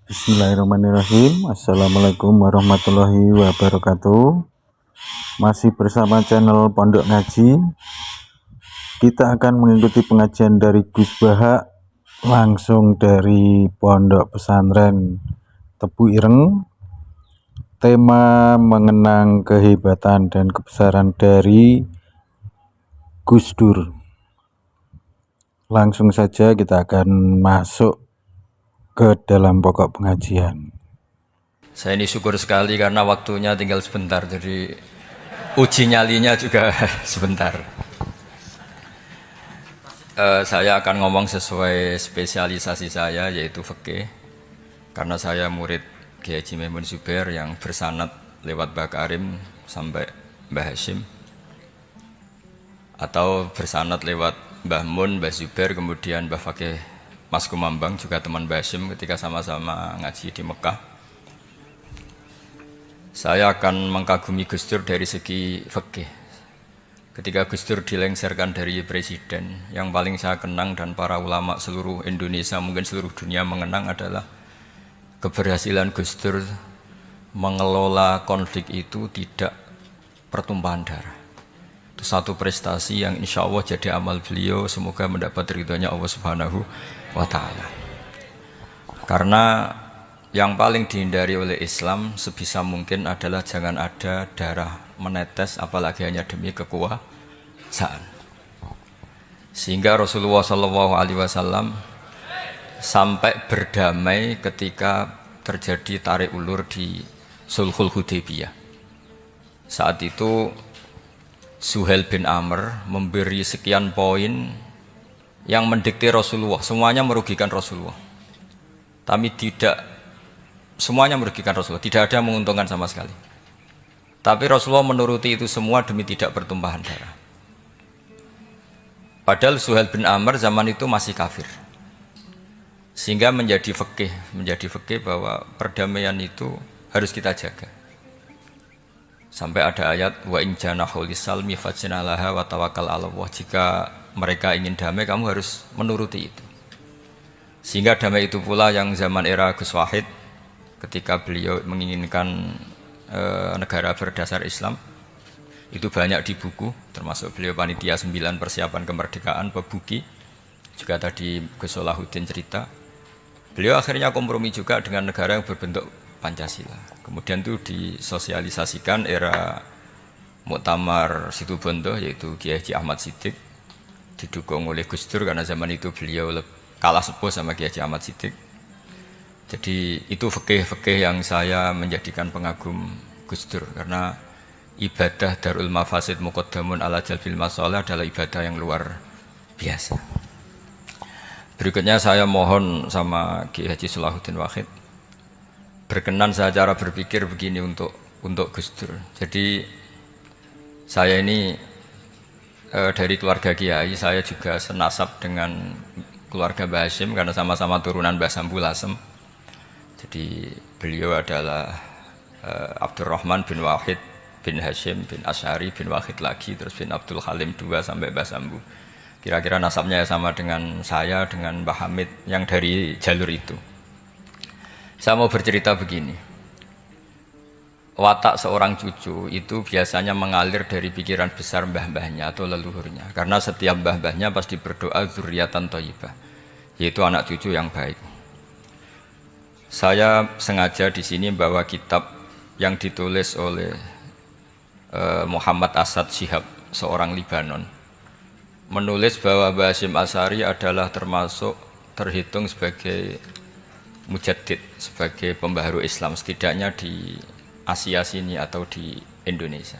Bismillahirrahmanirrahim. Assalamualaikum warahmatullahi wabarakatuh. Masih bersama channel Pondok Ngaji. Kita akan mengikuti pengajian dari Gus Bahak langsung dari Pondok Pesantren Tebu Ireng. Tema mengenang kehebatan dan kebesaran dari Gus Dur. Langsung saja kita akan masuk ke dalam pokok pengajian. Saya ini syukur sekali karena waktunya tinggal sebentar, jadi uji nyalinya juga sebentar. Saya akan ngomong sesuai spesialisasi saya, yaitu fikih. Karena saya murid Kiai Haji Maimun Zubair yang bersanad lewat Mbah Karim sampai Mbah Hashim, atau bersanad lewat Mbah Mun, Mbah Zubair, kemudian Mbah Fakih Mas Kumambang, juga teman Mbah Hashim ketika sama-sama ngaji di Mekah. Saya akan mengkagumi Gus Dur dari segi fikih. Ketika Gus Dur dilengsarkan dari presiden, yang paling saya kenang dan para ulama seluruh Indonesia, mungkin seluruh dunia mengenang adalah keberhasilan Gus Dur mengelola konflik itu tidak pertumpahan darah. Itu satu prestasi yang insya Allah jadi amal beliau, semoga mendapat ridhonya Allah Subhanahu wa Ta'ala. Karena yang paling dihindari oleh Islam sebisa mungkin adalah jangan ada darah menetes, apalagi hanya demi kekuasaan. Sehingga Rasulullah SAW sampai berdamai ketika terjadi tarik ulur di Sulhul Hudaybiyah. Saat itu Suhail bin Amr memberi sekian poin yang mendikte Rasulullah, semuanya merugikan Rasulullah. Tapi tidak semuanya merugikan Rasulullah, tidak ada yang menguntungkan sama sekali. Tapi Rasulullah menuruti itu semua demi tidak bertumpahan darah. Padahal Suhail bin Amr zaman itu masih kafir. Sehingga menjadi fikih bahwa perdamaian itu harus kita jaga. Sampai ada ayat wa in janahu lisalmi fajnalaha wa tawakkal 'ala Allah. Jika mereka ingin damai, kamu harus menuruti itu. Sehingga damai itu pula yang zaman era Gus Wahid, ketika beliau menginginkan negara berdasar Islam, itu banyak di buku, termasuk beliau panitia 9 persiapan kemerdekaan, Pebuki, juga tadi Gus Solahuddin cerita. Beliau akhirnya kompromi juga dengan negara yang berbentuk Pancasila. Kemudian itu disosialisasikan era Muktamar Situbondo, yaitu Kiai Haji Ahmad Siddiq, didukung oleh Gus Dur karena zaman itu beliau kalah sepuh sama Kiai Haji Ahmad Siddiq. Jadi itu fikih yang saya menjadikan pengagum Gus Dur, karena ibadah Darul Mafasid Muqaddamun ala Jalbil Masalah adalah ibadah yang luar biasa. Berikutnya saya mohon sama Kiai Haji Solahuddin Wahid berkenan saya cara berpikir begini untuk Gus Dur. Jadi saya ini dari keluarga Kiai, saya juga senasab dengan keluarga Mbah Hashim karena sama-sama turunan Mbah Sambu Lasem. Jadi beliau adalah Abdurrahman bin Wahid bin Hashim bin Asy'ari bin Wahid lagi, terus bin Abdul Halim 2 sampai Mbah Sambu. Kira-kira nasabnya sama dengan saya, dengan Mbah Hamid yang dari jalur itu. Saya mau bercerita begini. Watak seorang cucu itu biasanya mengalir dari pikiran besar mbah-mbahnya atau leluhurnya. Karena setiap mbah-mbahnya pasti berdoa dzurriatan thayyibah, yaitu anak cucu yang baik. Saya sengaja di sini membawa kitab yang ditulis oleh Muhammad Asad Shihab, seorang Libanon. Menulis bahwa Mbah Hasyim Asy'ari adalah terhitung sebagai mujaddid, sebagai pembaharu Islam, setidaknya di Asia sini atau di Indonesia.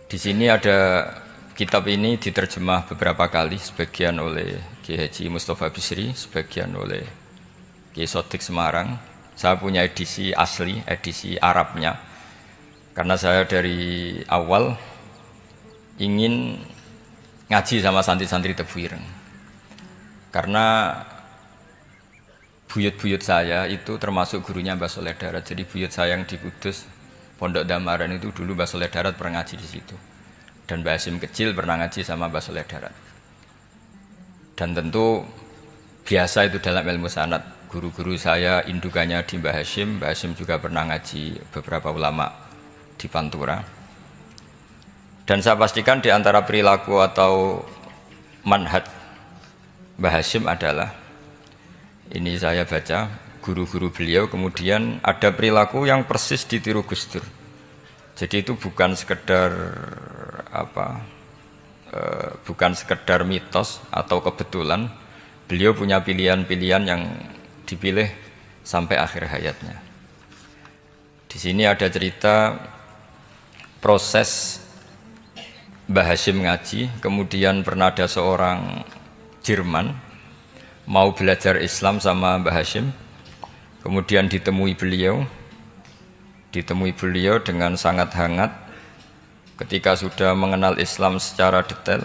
Di sini ada kitab ini diterjemah beberapa kali, sebagian oleh Kiai Haji Mustafa Bisri, sebagian oleh Kiai Sodik Semarang. Saya punya edisi asli, edisi Arabnya, karena saya dari awal ingin ngaji sama santri-santri Tebu Ireng. Karena buyut-buyut saya itu termasuk gurunya Mbah Soleh Darat. Jadi buyut saya yang di Kudus, Pondok Damaran itu dulu Mbah Soleh Darat pernah ngaji di situ. Dan Mbah Hashim kecil pernah ngaji sama Mbah Soleh Darat. Dan tentu biasa itu dalam ilmu sanad, guru-guru saya indukannya di Mbah Hashim juga pernah ngaji beberapa ulama di Pantura. Dan saya pastikan di antara perilaku atau manhaj Mbah Hashim adalah, ini saya baca guru-guru beliau, kemudian ada perilaku yang persis ditiru Gus Dur. Jadi itu bukan sekedar bukan sekedar mitos atau kebetulan. Beliau punya pilihan-pilihan yang dipilih sampai akhir hayatnya. Di sini ada cerita proses Mbah Hashim ngaji, kemudian pernah ada seorang Jerman mau belajar Islam sama Mbah Hashim, kemudian ditemui beliau dengan sangat hangat. Ketika sudah mengenal Islam secara detail,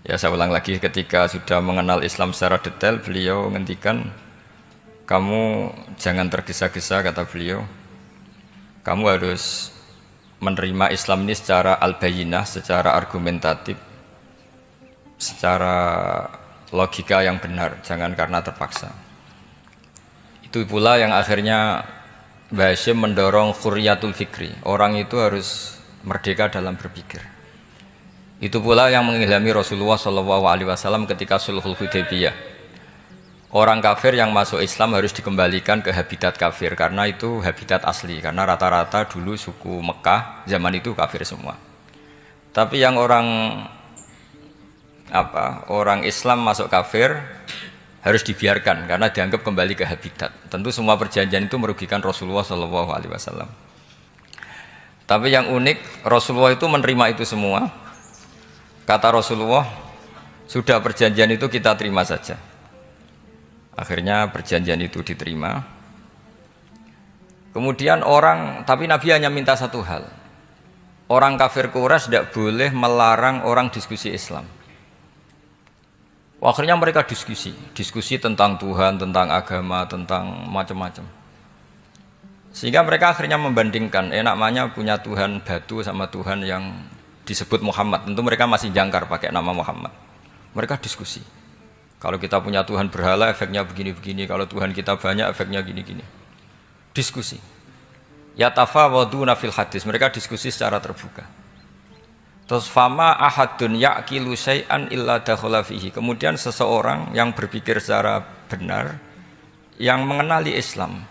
ya saya ulang lagi, ketika sudah mengenal Islam secara detail, beliau ngendikan, kamu jangan tergesa-gesa, kata beliau, kamu harus menerima Islam ini secara al-bayyinah, secara argumentatif, secara logika yang benar, jangan karena terpaksa. Itu pula yang akhirnya Mbah Hashim mendorong khurriyatul fikri, orang itu harus merdeka dalam berpikir. Itu pula yang mengilhami Rasulullah SAW ketika Sulhul Hudaybiyah. Orang kafir yang masuk Islam harus dikembalikan ke habitat kafir, karena itu habitat asli, karena rata-rata dulu suku Mekah zaman itu kafir semua. Tapi yang orang Islam masuk kafir harus dibiarkan karena dianggap kembali ke habitat. Tentu semua perjanjian itu merugikan Rasulullah SAW. Tapi yang unik, Rasulullah itu menerima itu semua. Kata Rasulullah, sudah perjanjian itu kita terima saja. Akhirnya perjanjian itu diterima. Kemudian tapi Nabi hanya minta satu hal. Orang kafir Quraisy tidak boleh melarang orang diskusi Islam. Akhirnya mereka diskusi tentang Tuhan, tentang agama, tentang macam-macam. Sehingga mereka akhirnya membandingkan, namanya punya Tuhan batu sama Tuhan yang disebut Muhammad. Tentu mereka masih jangkar pakai nama Muhammad. Mereka diskusi. Kalau kita punya Tuhan berhala, efeknya begini-begini. Kalau Tuhan kita banyak, efeknya gini-gini. Diskusi. Yatafawaduna fil hadis. Mereka diskusi secara terbuka. Terus fama ahadun ya'kilu syai'an illa dakhala fihi. Kemudian seseorang yang berpikir secara benar, yang mengenali Islam,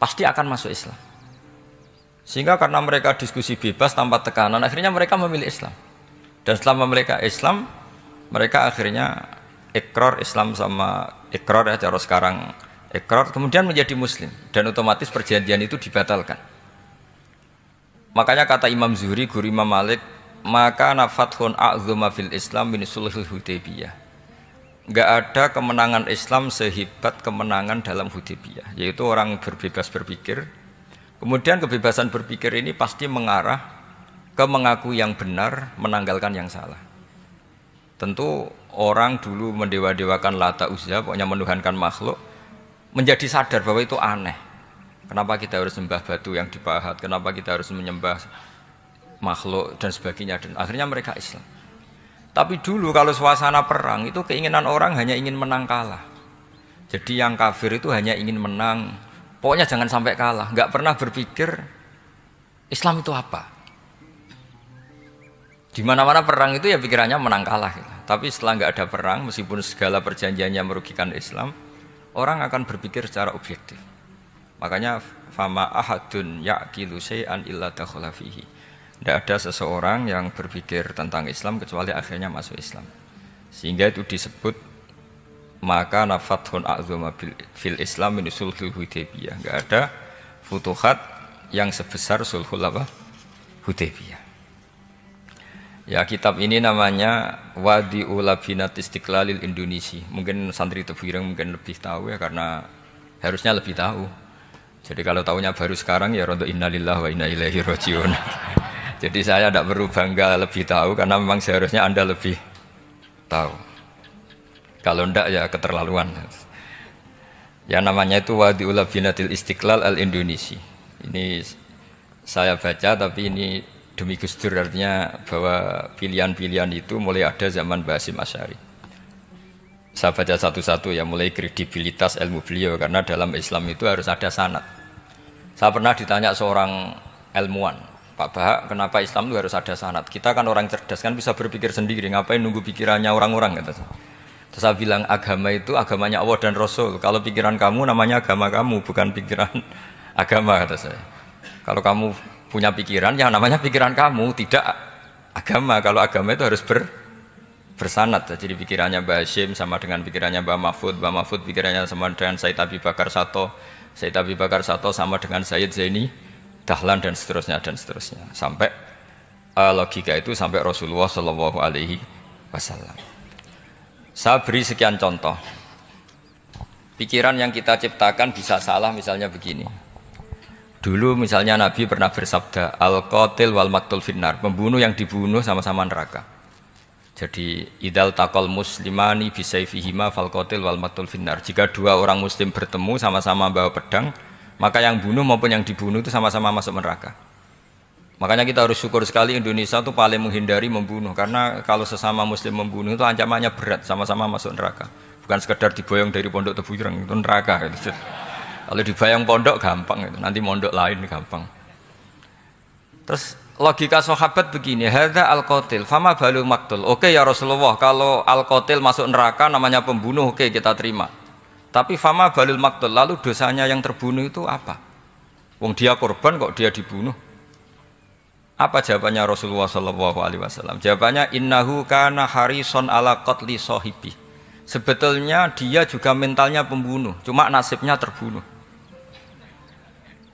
pasti akan masuk Islam. Sehingga karena mereka diskusi bebas tanpa tekanan, akhirnya mereka memilih Islam. Dan setelah mereka Islam, mereka akhirnya ikrar Islam sama ikrar, ya cara sekarang ikrar, kemudian menjadi Muslim, dan otomatis perjanjian itu dibatalkan. Makanya kata Imam Zuhri, guru Imam Malik, maka nafathun a'zuma fil Islam min sulhul Hudaybiyah. Enggak ada kemenangan Islam sehebat kemenangan dalam Hudaybiyah, yaitu orang berbebas berpikir. Kemudian kebebasan berpikir ini pasti mengarah ke mengaku yang benar, menanggalkan yang salah. Tentu orang dulu mendewa-dewakan Lata Uzza, pokoknya menuhankan makhluk, menjadi sadar bahwa itu aneh. Kenapa kita harus sembah batu yang dipahat? Kenapa kita harus menyembah makhluk dan sebagainya? Dan akhirnya mereka Islam. Tapi dulu kalau suasana perang itu keinginan orang hanya ingin menang kalah. Jadi yang kafir itu hanya ingin menang. Pokoknya jangan sampai kalah. Nggak pernah berpikir Islam itu apa. Di mana-mana perang itu ya pikirannya menang kalah. Tapi setelah nggak ada perang, meskipun segala perjanjiannya merugikan Islam, orang akan berpikir secara objektif. Makanya fama ahadun ya'kilu syai'an illa dakhala fihi. Tidak ada seseorang yang berpikir tentang Islam kecuali akhirnya masuk Islam. Sehingga itu disebut maka nafathun a'zuma fil Islam min sulhul Hudaybiyah. Enggak ada futuhat yang sebesar sulhul Hudaybiyah. Ya, kitab ini namanya Wadi'ul Labinat Istiqlalil Indonesia. Mungkin santri Tebuireng mungkin lebih tahu ya, karena harusnya lebih tahu. Jadi kalau tahunya baru sekarang ya rondo innalillahi wa inna ilaihi rajiun. Jadi saya tidak perlu bangga lebih tahu, karena memang seharusnya Anda lebih tahu. Kalau tidak ya keterlaluan. Ya namanya itu Wadi'ul Labinatil Istiqlal al-Indonesia. Ini saya baca, tapi ini demi Gus Dur, artinya bahwa pilihan-pilihan itu mulai ada zaman Mbah Hasyim Asy'ari. Saya baca satu-satu ya, mulai kredibilitas ilmu beliau, karena dalam Islam itu harus ada sanad. Saya pernah ditanya seorang ilmuwan, Pak Bahak, kenapa Islam itu harus ada sanad? Kita kan orang cerdas, kan bisa berpikir sendiri, ngapain nunggu pikirannya orang-orang? Kata saya. Terus saya bilang, agama itu agamanya Allah dan Rasul. Kalau pikiran kamu namanya agama kamu, bukan pikiran agama, kata saya. Kalau kamu punya pikiran, ya namanya pikiran kamu, tidak agama. Kalau agama itu harus bersanad. Jadi pikirannya Mbah Hashim sama dengan pikirannya Mbah Mahfud pikirannya sama dengan Said Abi Bakar Sato sama dengan Sayyid Zaini Dahlan dan seterusnya sampai logika itu sampai Rasulullah Shallallahu Alaihi Wasallam. Saya beri sekian contoh. Pikiran yang kita ciptakan bisa salah, misalnya begini. Dulu misalnya Nabi pernah bersabda, al-qatil wal maqtul finnar, pembunuh yang dibunuh sama-sama neraka. Jadi idal taqal muslimani bisayfihima fal qatil wal maqtul finnar. Jika dua orang muslim bertemu sama-sama bawa pedang, maka yang bunuh maupun yang dibunuh itu sama-sama masuk neraka. Makanya kita harus syukur sekali Indonesia itu paling menghindari membunuh, karena kalau sesama muslim membunuh itu ancamannya berat, sama-sama masuk neraka. Bukan sekedar diboyong dari pondok Tebu Ireng, itu neraka gitu. Kalau dibayang pondok gampang itu, nanti mondok lain gampang. Terus logika sahabat begini, hadza al-qatil fama balul maqtul. Oke ya Rasulullah, kalau al-qatil masuk neraka namanya pembunuh, oke kita terima. Tapi fama balul maqtul, lalu dosanya yang terbunuh itu apa? Wong dia korban kok dia dibunuh. Apa jawabannya Rasulullah sallallahu alaihi wasallam? Jawabannya innahu kana harison ala qatli sahibi. Sebetulnya dia juga mentalnya pembunuh, cuma nasibnya terbunuh.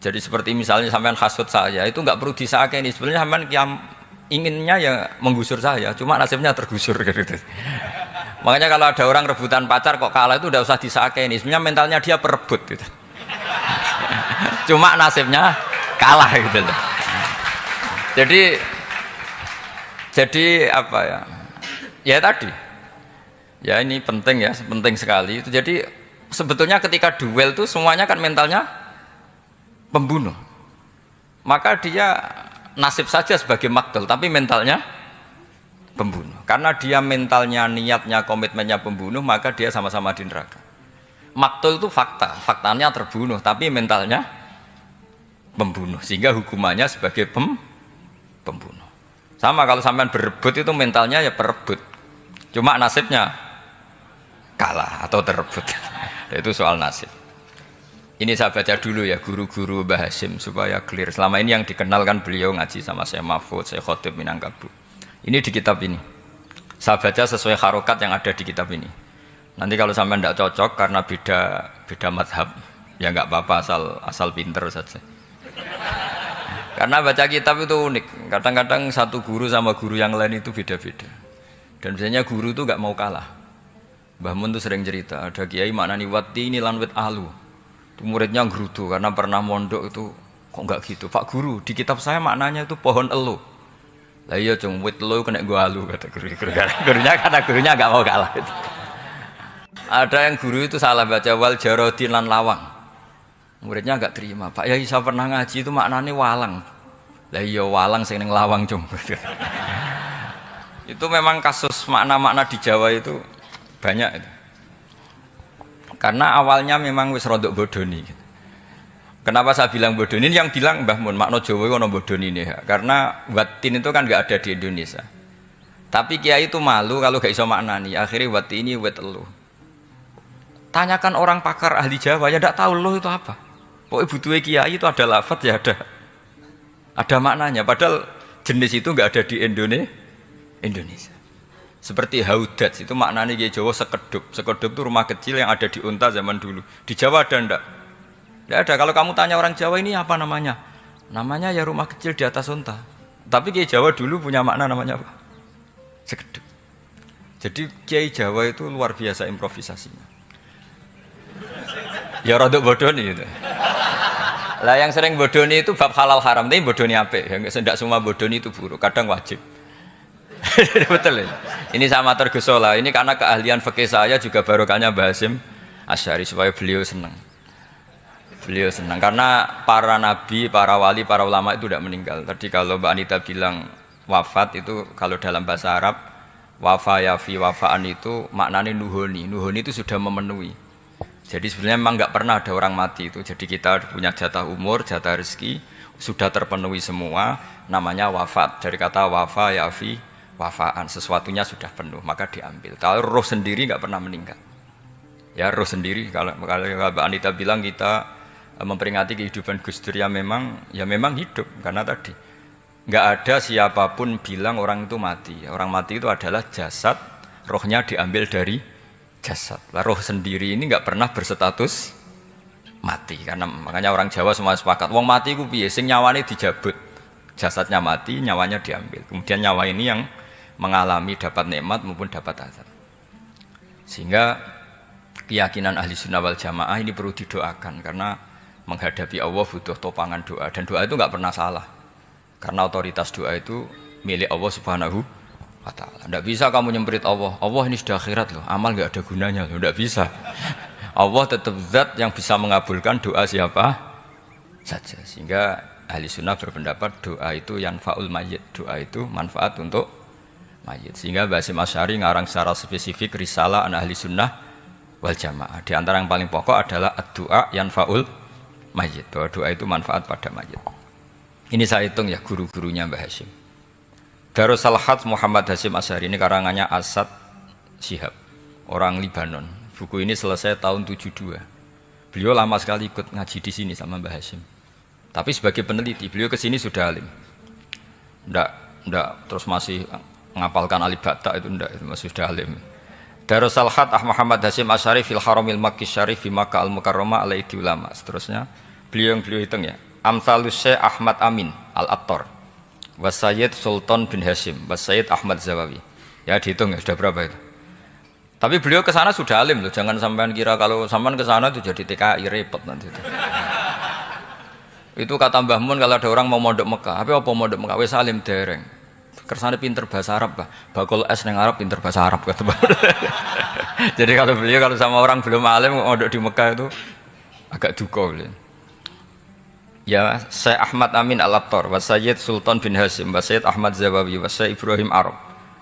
Jadi seperti misalnya sampean hasut saya, itu enggak perlu disakeni. Sebenarnya sampean yang inginnya ya menggusur saya, cuma nasibnya tergusur gitu. Makanya kalau ada orang rebutan pacar kok kalah itu udah usah disakeni. Sebenarnya mentalnya dia perebut gitu. Cuma nasibnya kalah gitu loh. Jadi apa ya? Ya tadi. Ya ini penting ya, penting sekali itu. Jadi sebetulnya ketika duel itu semuanya kan mentalnya pembunuh. Maka dia nasib saja sebagai maktul, tapi mentalnya pembunuh. Karena dia mentalnya, niatnya, komitmennya pembunuh, maka dia sama-sama di neraka. Maktul itu fakta, faktanya terbunuh, tapi mentalnya pembunuh, sehingga hukumannya sebagai pembunuh. Sama kalau sampean berebut itu mentalnya ya perebut, cuma nasibnya kalah atau terebut. Itu soal nasib. Ini saya baca dulu ya guru-guru Mbah Hashim supaya clear. Selama ini yang dikenalkan beliau ngaji sama saya Mahfud, saya Khotib Minangkabau. Ini di kitab ini. Saya baca sesuai harokat yang ada di kitab ini. Nanti kalau sampai tidak cocok karena beda madhab, ya nggak apa-apa, asal pinter saja. Karena baca kitab itu unik. Kadang-kadang satu guru sama guru yang lain itu beda-beda. Dan biasanya guru itu nggak mau kalah. Mbah Mun tuh sering cerita, ada kiai maknani wati ini lan wit ahlu. Itu muridnya gerutu karena pernah mondok itu kok nggak gitu. Pak guru, di kitab saya maknanya itu pohon elo. Lah iya cung, wit elo kena gua alu kata guru. Karena gurunya nggak mau kalah. Gitu. Ada yang guru itu salah baca wal jarodin lan lawang. Muridnya nggak terima. Pak Yai saya pernah ngaji itu maknanya walang. Lah iya walang sing ning lawang cung. Itu memang kasus makna-makna di Jawa itu banyak itu. Karena awalnya memang wis rodok bodoni. Kenapa saya bilang bodoni? Yang bilang Mbah Mun makna Jawa ono bodoni ini ya. Karena watin itu kan nggak ada di Indonesia. Tapi kiai itu malu kalau gak iso maknani. Akhirnya wati ini wet elu. Tanyakan orang pakar ahli Jawa ya tidak tahu loh itu apa. Pokoknya butuhnya kiai itu ada lafaz ya ada maknanya. Padahal jenis itu nggak ada di Indonesia. Seperti haudat itu maknanya di Jawa sekedup. Sekedup itu rumah kecil yang ada di unta zaman dulu. Di Jawa ada enggak? Tidak ada. Kalau kamu tanya orang Jawa ini apa namanya? Namanya ya rumah kecil di atas unta. Tapi Kiai Jawa dulu punya makna namanya apa? Sekedup. Jadi Kiai Jawa itu luar biasa improvisasinya. Ya rodok bodoni itu. Lah yang sering bodoni itu bab halal haram, tapi bodoni apik. Yang tidak semua bodoni itu buruk, kadang wajib. Betul ya? Ini sama tergesola. Ini karena keahlian fikih saya juga barokahnya Mbah Hashim Asy'ari supaya beliau senang. Beliau senang karena para nabi, para wali, para ulama itu tidak meninggal. Tadi kalau Mbak Anita bilang wafat itu kalau dalam bahasa Arab wafa yafi wafaan itu maknanya nuhoni. Nuhoni itu sudah memenuhi. Jadi sebenarnya memang nggak pernah ada orang mati itu. Jadi kita punya jatah umur, jatah rezeki sudah terpenuhi semua. Namanya wafat. Dari kata wafa yafi wafaan, sesuatunya sudah penuh maka diambil. Kalau roh sendiri nggak pernah meninggal. Ya roh sendiri kalau Mbak Anita bilang kita memperingati kehidupan Gus Dur ya memang hidup karena tadi nggak ada siapapun bilang orang itu mati. Orang mati itu adalah jasad, rohnya diambil dari jasad. Lah roh sendiri ini nggak pernah berstatus mati karena makanya orang Jawa semua sepakat. Wong mati ku piye sing nyawane dijabut. Jasadnya mati, nyawanya diambil. Kemudian nyawa ini yang mengalami dapat nikmat maupun dapat azab. Sehingga keyakinan ahli sunnah wal jamaah ini perlu didoakan karena menghadapi Allah butuh topangan doa dan doa itu nggak pernah salah karena otoritas doa itu milik Allah Subhanahu wa Ta'ala. Tidak bisa kamu nyemprit Allah ini sudah akhirat loh, amal nggak ada gunanya loh, tidak bisa. Allah tetap zat yang bisa mengabulkan doa siapa saja. Sehingga ahli sunnah berpendapat doa itu yanfa'ul mayyit, doa itu manfaat untuk mayit. Sehingga Basim Asy'ari ngarang secara spesifik risalah an ahli sunnah wal jamaah. Di antara yang paling pokok adalah ad-du'a yanfa'ul mayit, bahwa doa itu manfaat pada mayit. Ini saya hitung ya guru-gurunya Mbah Hasyim. Darus Salhat Muhammad Hasyim Asy'ari ini karangannya Asad Syihab, orang Libanon. Buku ini selesai tahun 72. Beliau lama sekali ikut ngaji di sini sama Mbah Hasyim. Tapi sebagai peneliti, beliau ke sini sudah alim. Ndak terus masih ngapalkan alif bata itu ndak, masih sudah alim. Darus Salhat Muhammad Hasyim Asy'ari fil Haramil Makki Syarif fi Makkah Al-Mukarramah alaihi ulama. Seterusnya beliau hitung ya. Amsalus Syekh Ahmad Amin Al-Attar wa Sayyid Sultan bin Hasyim wa Sayyid Ahmad Zawawi. Ya dihitung ya sudah berapa itu. Tapi beliau ke sana sudah alim loh. Jangan sampean kira kalau sampean ke sana itu jadi TKI repot nanti itu. Itu kata Mbah Mun kalau ada orang mau mondok Mekah. Apa mondok Mekah wis alim dereng. Kersane pinter bahasa Arab, Pak. Bakul es nang Arab pinter bahasa Arab kata. Jadi kalau sama orang belum alim mondok di Mekah itu agak duka beliau. Ya, Syekh Ahmad Amin Al-Attar, wa Sayyid Sultan bin Hasyim, wa Sayyid Ahmad Zawawi, wa Syekh Ibrahim Arab,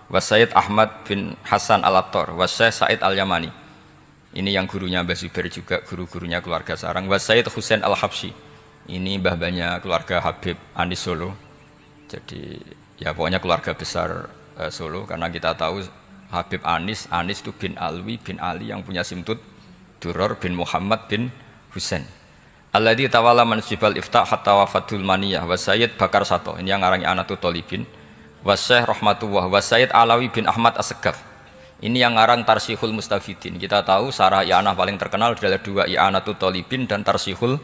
wa Sayyid Ahmad bin Hasan Al-Attar, wa Syekh Said Al-Yamani. Ini yang gurunya Mbah Zubair juga, guru-gurunya keluarga sarang, wa Sayyid Husain Al-Habsyi. Ini mbah-mbahnya keluarga Habib Anis Solo. Jadi ya pokoknya keluarga besar Solo karena kita tahu Habib Anis itu bin Alwi bin Ali yang punya simtud Duror bin Muhammad bin Husain. Alladzi tawalla mansibal iftah hatta wafatul maniyah wa Sayyid Bakar Sato. Ini yang ngarang Anatut Thalibin. Wa Syekh Rahmatullah wa Sayyid Alawi bin Ahmad As-Segaf. Ini yang ngarang Tarsihul Mustafidin. Kita tahu sarah i'anah paling terkenal adalah dua, I'anatut Thalibin dan Tarsihul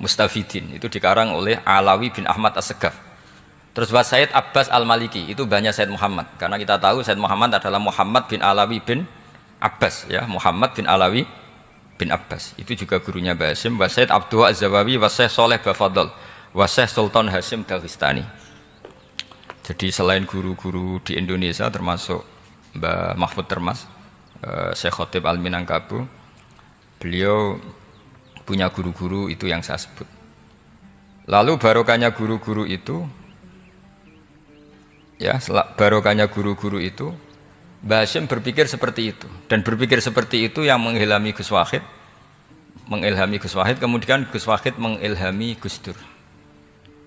Mustafidin. Itu dikarang oleh Alawi bin Ahmad As-Segaf. Terus wa Sayyid Abbas Al-Maliki, itu banyak Sayyid Muhammad. Karena kita tahu Sayyid Muhammad adalah Muhammad bin Alawi bin Abbas, ya, Muhammad bin Alawi bin Abbas. Itu juga gurunya Mbah Hasyim. Wa Sayyid Abdul Az-Zawawi wa Syekh Saleh Bafadl wa Syekh Sultan Hasyim Daghestani. Jadi selain guru-guru di Indonesia termasuk Mbah Mahfud Termas, Syekh Khotib Al-Minangkabu, beliau punya guru-guru itu yang saya sebut. Lalu barokahnya guru-guru itu, ya, barokahnya guru-guru itu, Mbah Hasyim berpikir seperti itu, dan berpikir seperti itu yang mengilhami Gus Wahid, kemudian Gus Wahid mengilhami Gus Dur.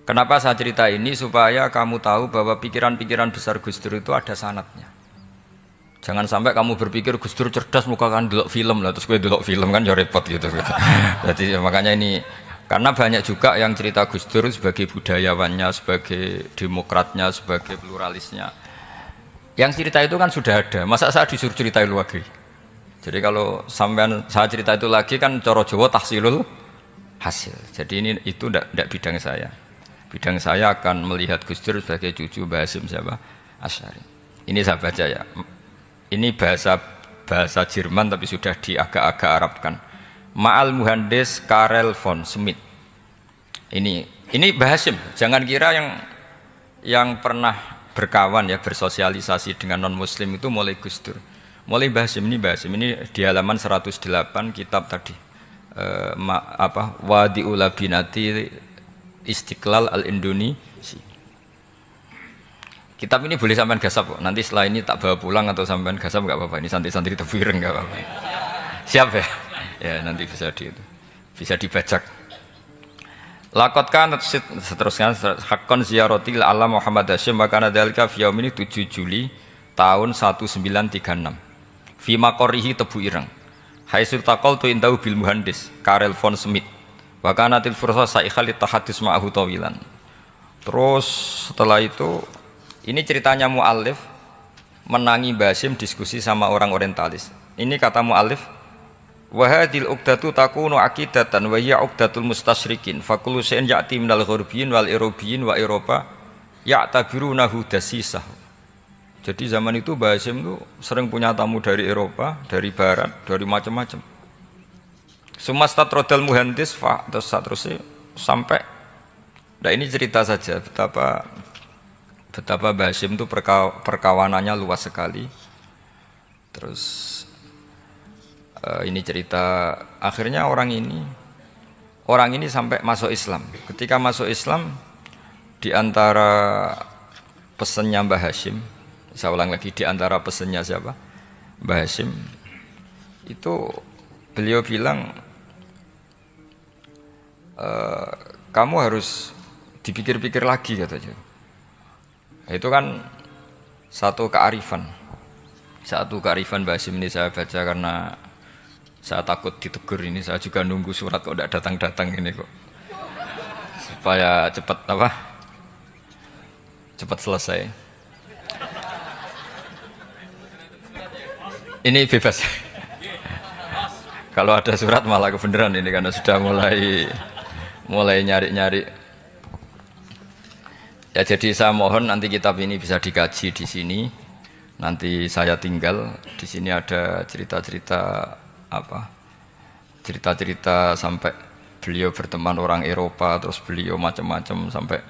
Kenapa saya cerita ini? Supaya kamu tahu bahwa pikiran-pikiran besar Gus Dur itu ada sanadnya. Jangan sampai kamu berpikir Gus Dur cerdas muka kan delok film lah, terus gue delok film kan ya repot gitu. Jadi makanya ini, karena banyak juga yang cerita Gus Dur sebagai budayawannya, sebagai demokratnya, sebagai pluralisnya. Yang cerita itu kan sudah ada, masa saya disuruh ceritain lagi? Jadi kalau sampean saya cerita itu lagi kan coro Jawa tahsilul hasil. Jadi itu tidak bidang saya. Bidang saya akan melihat Gus Dur sebagai cucu Mbah Hasyim siapa? Asy'ari. Ini saya baca ya. Ini bahasa Jerman tapi sudah diagak-agak Arabkan. Ma'al Muhandis Karel von Schmidt. Ini Mbah Hasyim. Jangan kira yang pernah berkawan ya, bersosialisasi dengan non muslim itu mulai Gus Dur, mulai Mbah Hasyim. Ini di halaman 108 kitab tadi, Wadi'ul Labinati Istiqlal Al-Indonesi. Kitab ini boleh sampean gasap kok. Nanti setelah ini tak bawa pulang atau sampean gasap nggak apa-apa. Ini santri-santri tebu ireng nggak apa-apa. Siap ya? Ya nanti bisa dibajak. Lakot kan seterusnya hakon ziaratil alam Muhammad Hasyim maka nadalika fi yaumini 7 Juli tahun 1936. Fi maqorihi tebu ireng. Haitsu taqaltu indahu bil muhandis Karel von Schmidt. Wa kanatil fursa saikhal tahadus ma'ahu tawilan. Terus setelah itu ini ceritanya muallif menangi Mbah Hasyim diskusi sama orang orientalis. Ini kata muallif wa hadhil uqdatu takunu aqidatan wa hiya uqdatul mustasyrikin fa kullu shay'in ya'ti minal ghurbiyin wal irobiyyin wa Eropa ya'tabirunahu dasisah. Jadi zaman itu Mbah Hasyim itu sering punya tamu dari Eropa, dari barat, dari macam-macam. Sumasta trodal muhandis fa terus seterusnya sampai nah ini cerita saja betapa Mbah Hasyim itu perkawanannya luas sekali. Terus ini cerita akhirnya orang ini sampai masuk Islam. Ketika masuk Islam di antara pesannya Mbah Hasyim, saya ulang lagi di antara pesannya siapa? Mbah Hasyim itu beliau bilang kamu harus dipikir-pikir lagi katanya. Itu kan satu kearifan Mbah Hasyim ini saya baca karena saya takut ditegur ini. Saya juga nunggu surat kok tidak datang-datang ini kok supaya cepat selesai. Ini bebas kalau ada surat malah kebenaran ini karena sudah mulai nyari-nyari. Ya jadi saya mohon nanti kitab ini bisa dikaji di sini. Nanti saya tinggal di sini ada cerita-cerita sampai beliau berteman orang Eropa, terus beliau macam-macam sampai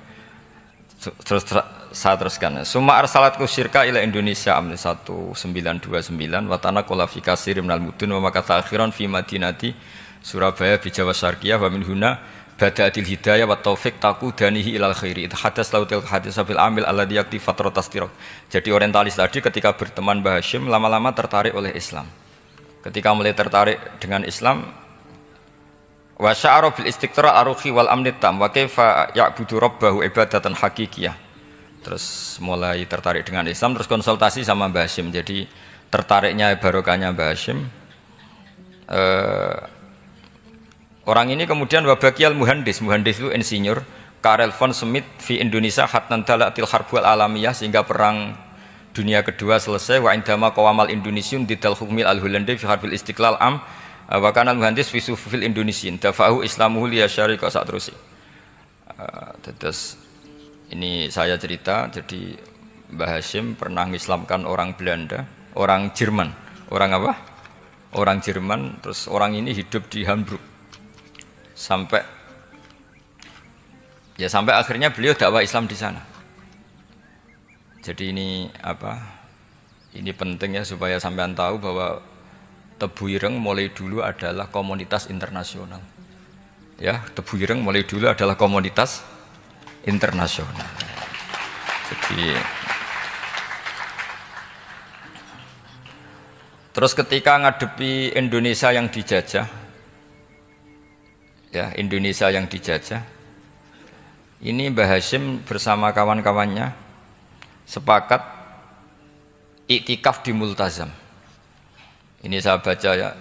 terus saya teruskan. Summa arsalatku syirka ila Indonesia amni 1929 watana qala fi kasir minal mudun wa makata akhiran fi madinati Surabaya bi Jawa Syarqiyah wa min huna bada'atil hidayah wa taufiq taqudanihi ilal khairi. Hadas lautil hadis fil amil alladhi yakti fatratas tiraq. Jadi orientalis tadi ketika berteman Mbah Hasyim lama-lama tertarik oleh Islam. Ketika mulai tertarik dengan Islam wa sya'ara bil istiqra aruhi wal amni tam wa kaifa ya'budu rabbahu ibadatan haqiqiyah. Terus mulai tertarik dengan Islam, terus konsultasi sama Mbah Hasyim. Jadi tertariknya barokahnya Mbah Hasyim. Orang ini kemudian wabakiyal muhandis itu insinyur Karel von Schmidt fi Indonesia hatnan dalatil harbul alamiyah sehingga perang dunia kedua selesai wa indama qawamal Indonesiun didal hukmil al Hollande fi harbil istiqlal am wa kana muhandis fi sufil Indonesian dafahu islamuhu li syarika sak terus. Terus ini saya cerita jadi Mbah Hasyim pernah mengislamkan orang Belanda, orang Jerman. Orang apa? Orang Jerman, terus orang ini hidup di Hamburg. Sampai akhirnya beliau dakwah Islam di sana. Jadi ini ini penting ya supaya sampean tahu bahwa Tebu Ireng mulai dulu adalah komunitas internasional. Ya, Tebu Ireng mulai dulu adalah komunitas internasional. Jadi terus ketika ngadepi Indonesia yang dijajah, ini Mbah Hasyim bersama kawan-kawannya sepakat iktikaf di Multazam. Ini saya baca ya.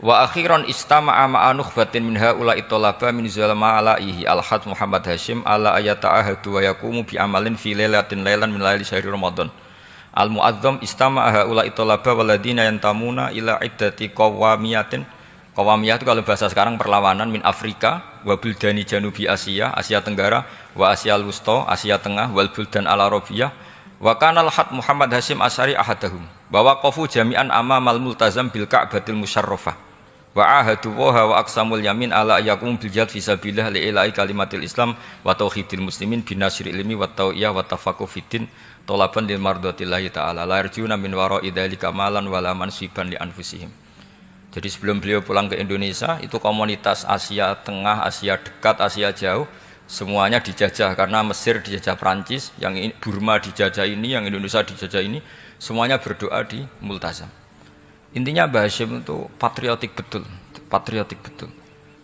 Wa akhiran istama'a ma'a nukhbatin min haula'i talaba min zalama alaihi al-had Muhammad Hasyim ala ayata'ahadu wa yaqumu bi amalin fi lailatin lailan min laili syahri Ramadan. Al-mu'azzam istama'a haula'i talaba waladina yantamuna ila iddati qawamiyatin. Qawamiyah itu kalau bahasa sekarang perlawanan min Afrika wa buldani janubi Asia, Asia Tenggara wa Asia al-Wusta, Asia Tengah wal buldan al-Arabiyah wa kana al-had Muhammad Hasyim Asy'ari ahadahum bahwa qafu jami'an amamal multazam bil Ka'batil musyarrafah wa ahadu wa aqsamul yamin ala yakum bil jihad fi sabilillah li ilahi kalimatil Islam wa tauhidil muslimin binasril ilmi wa tau'iyah wa tafaqquh fiddin talaban lil mardatillahi ta'ala la yarjuna min wara'i dzalika malan wala mansiban li anfusihim. Jadi sebelum beliau pulang ke Indonesia itu komunitas Asia Tengah, Asia Dekat, Asia Jauh Semuanya dijajah karena Mesir dijajah Prancis, yang Burma dijajah ini, yang Indonesia dijajah ini, semuanya berdoa di Multazam. Intinya Mbah Hashim itu patriotik betul, patriotik betul.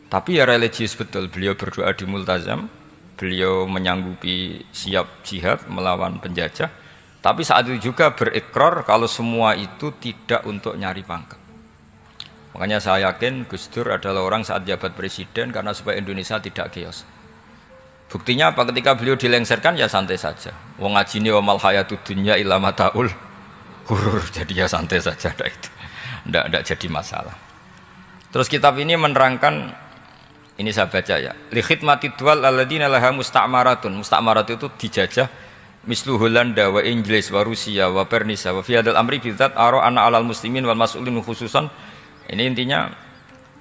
Tapi ya religius betul. Beliau berdoa di Multazam, beliau menyanggupi siap jihad melawan penjajah. Tapi saat itu juga berikrar kalau semua itu tidak untuk nyari pangkat. Makanya saya yakin Gus Dur adalah orang saat jabat presiden karena supaya Indonesia tidak chaos. Buktinya apa? Ketika beliau dilengserkan ya santai saja. Wong ngajine wa mal hayatud dunya illa mataul ghurur. Jadi ya santai saja itu. Ndak jadi masalah. Terus kitab ini menerangkan, ini saya baca ya. Li khidmati dual alladziina laha musta'maratun. Musta'marat itu dijajah mislu Holanda wa Inggris wa Rusia wa Pernisa wa fi hadzal amri bidzat ara ana alal muslimin wal mas'ulin khususan. Ini intinya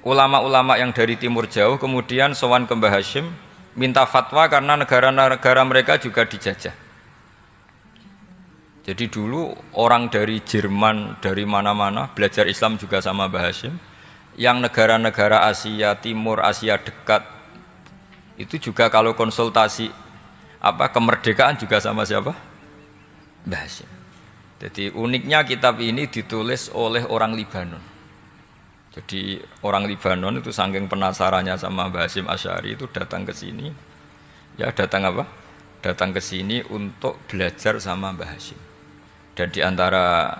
ulama-ulama yang dari timur jauh kemudian sowan ke Mbah Hashim minta fatwa karena negara-negara mereka juga dijajah. Jadi dulu orang dari Jerman, dari mana-mana belajar Islam juga sama Mbah Hashim. Yang negara-negara Asia Timur, Asia dekat itu juga kalau konsultasi kemerdekaan juga sama siapa? Mbah Hashim. Jadi uniknya kitab ini ditulis oleh orang Libanon. Jadi orang Libanon itu saking penasarannya sama Mbah Hashim Asy'ari itu datang ke sini. Ya datang apa? Datang ke sini untuk belajar sama Mbah Hashim. Dan di antara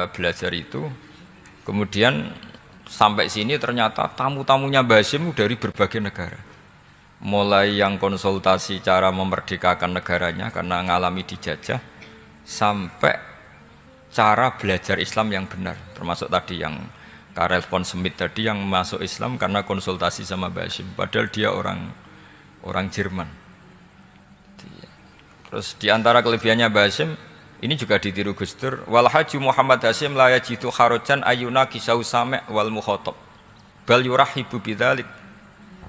belajar itu kemudian sampai sini ternyata tamu-tamunya Mbah Hashim dari berbagai negara. Mulai yang konsultasi cara memerdekakan negaranya karena ngalami dijajah, sampai cara belajar Islam yang benar, termasuk tadi yang Karel von Schmidt tadi yang masuk Islam karena konsultasi sama Mbah Hashim, padahal dia orang Jerman. Terus di antara kelebihannya Mbah Hashim ini juga ditiru Gus Dur, wal haju Muhammad Hashim la yajidu kharajan ayuna kisau sami' wal mukhatab bal yurahibu bidzalik.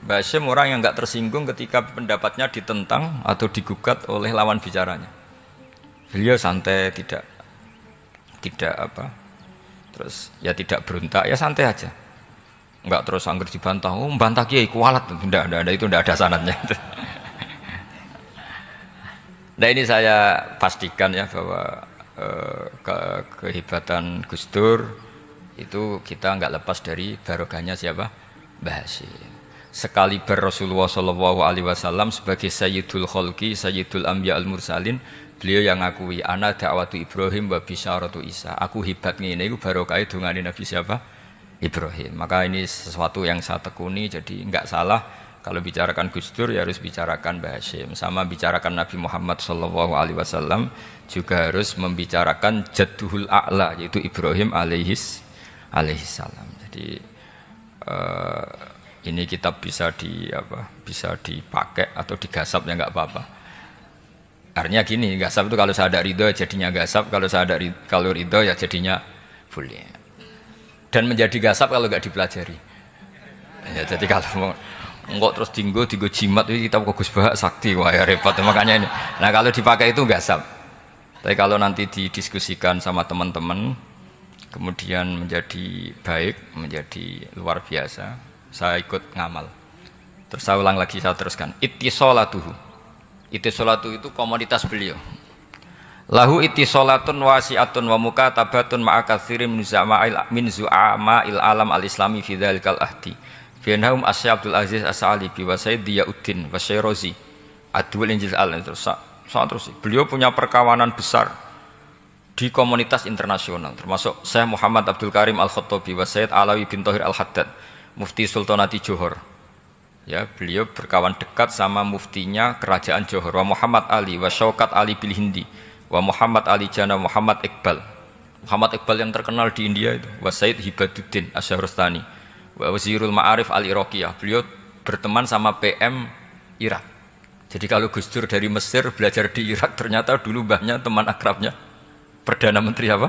Mbah Hashim orang yang enggak tersinggung ketika pendapatnya ditentang atau digugat oleh lawan bicaranya. Beliau santai, tidak terus ya tidak berontak, ya santai aja. Enggak terus angger dibantah, oh membantah kiai kualat, enggak itu enggak ada sanadnya. Nah ini saya pastikan ya bahwa kehebatan Gus Dur itu kita enggak lepas dari barokahnya siapa? Mbah Hashim. Sekaliber Rasulullah SAW sebagai Sayyidul Khalqi, Sayyidul Anbiya al-Mursalin, beliau yang ngakui ana da'watu Ibrahim wa bisyaratu Isa. Aku hebat ngene iku barokah dongane Nabi siapa? Ibrahim. Maka ini sesuatu yang saya tekuni, jadi enggak salah kalau bicarakan Gus Dur ya harus bicarakan Mbah Hashim. Sama bicarakan Nabi Muhammad SAW juga harus membicarakan Jadduhul A'la yaitu Ibrahim alaihissalam. Jadi ini kitab bisa dipakai atau digasap ya enggak apa-apa. Artinya gini, gasap itu kalau saya ada ridho jadinya gasap, kalau ridho ya jadinya boleh. Dan menjadi gasap kalau enggak dipelajari. Ya, jadi kalau enggak terus tinggo jimat itu kita Gus Bah sakti, wah ya repot makanya ini. Nah kalau dipakai itu gasap. Tapi kalau nanti didiskusikan sama teman-teman, kemudian menjadi baik, menjadi luar biasa, saya ikut ngamal. Terus saya ulang lagi, saya teruskan. Ittisolatuhu. Ittisolatu itu komoditas beliau. Lahu ittisolatun wasi'atun wa mukatabatun ma'a katsirin min zu'ama'il alam al-islami fi dzalikal ahdi. Bianhum Asy Abdul Aziz As-Sa'alibi wa Sayyid Diyauddin wa Syairozi Adwul Injil terus. Beliau punya perkawanan besar di komunitas internasional, termasuk Syekh Muhammad Abdul Karim Al-Khattabi wa Sayyid Alawi bin Thahir Al-Haddad, Mufti Sultanati Johor. Ya, beliau berkawan dekat sama muftinya kerajaan Johor, wa Muhammad Ali wa Syaukat Ali bil Hindi, wa Muhammad Ali Jana Muhammad Iqbal. Muhammad Iqbal yang terkenal di India itu, wa Sayyid Hibaduddin Asy-Syahrastani, wa Wazirul Ma'arif Al-Iraqiyah. Beliau berteman sama PM Irak. Jadi kalau Gus Dur dari Mesir belajar di Irak, ternyata dulu mbahnya teman akrabnya Perdana Menteri apa?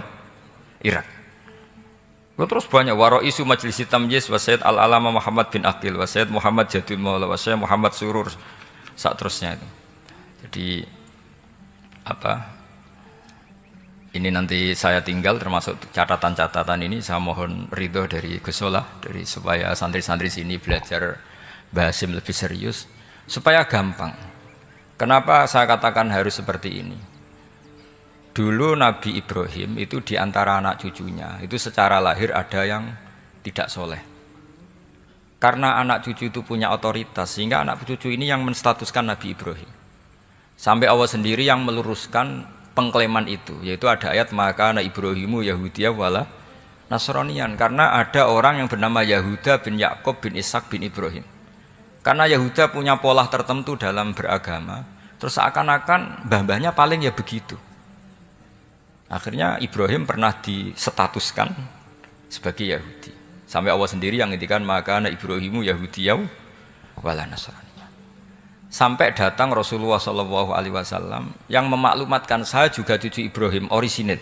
Irak. Terus banyak waroisu Majlis Tamyiz wa Sayyid Al-Alama Muhammad bin Aqil wa Sayyid Muhammad Jadul Maula wa Sayyid Muhammad Surur saat terusnya itu. Jadi ini nanti saya tinggal termasuk catatan-catatan ini, saya mohon ridho dari Gus Solah dari supaya santri-santri sini belajar Mbah Hashim lebih serius supaya gampang. Kenapa saya katakan harus seperti ini? Dulu Nabi Ibrahim itu di antara anak cucunya, itu secara lahir ada yang tidak soleh. Karena anak cucu itu punya otoritas, sehingga anak cucu ini yang menstatuskan Nabi Ibrahim. Sampai Allah sendiri yang meluruskan pengklaiman itu, yaitu ada ayat maka anak Ibrahimu Yahudiyah wala Nasranian, karena ada orang yang bernama Yahuda bin Yakub bin Ishak bin Ibrahim. Karena Yahuda punya pola tertentu dalam beragama, terus seakan-akan mbah-mbahnya paling ya begitu. Akhirnya Ibrahim pernah disetatuskan sebagai Yahudi. Sampai Allah sendiri yang ngendikan maka anak Ibrahimu Yahudiyah wala Nasrani. Sampai datang Rasulullah SAW yang memaklumatkan saya juga cucu Ibrahim orisinit.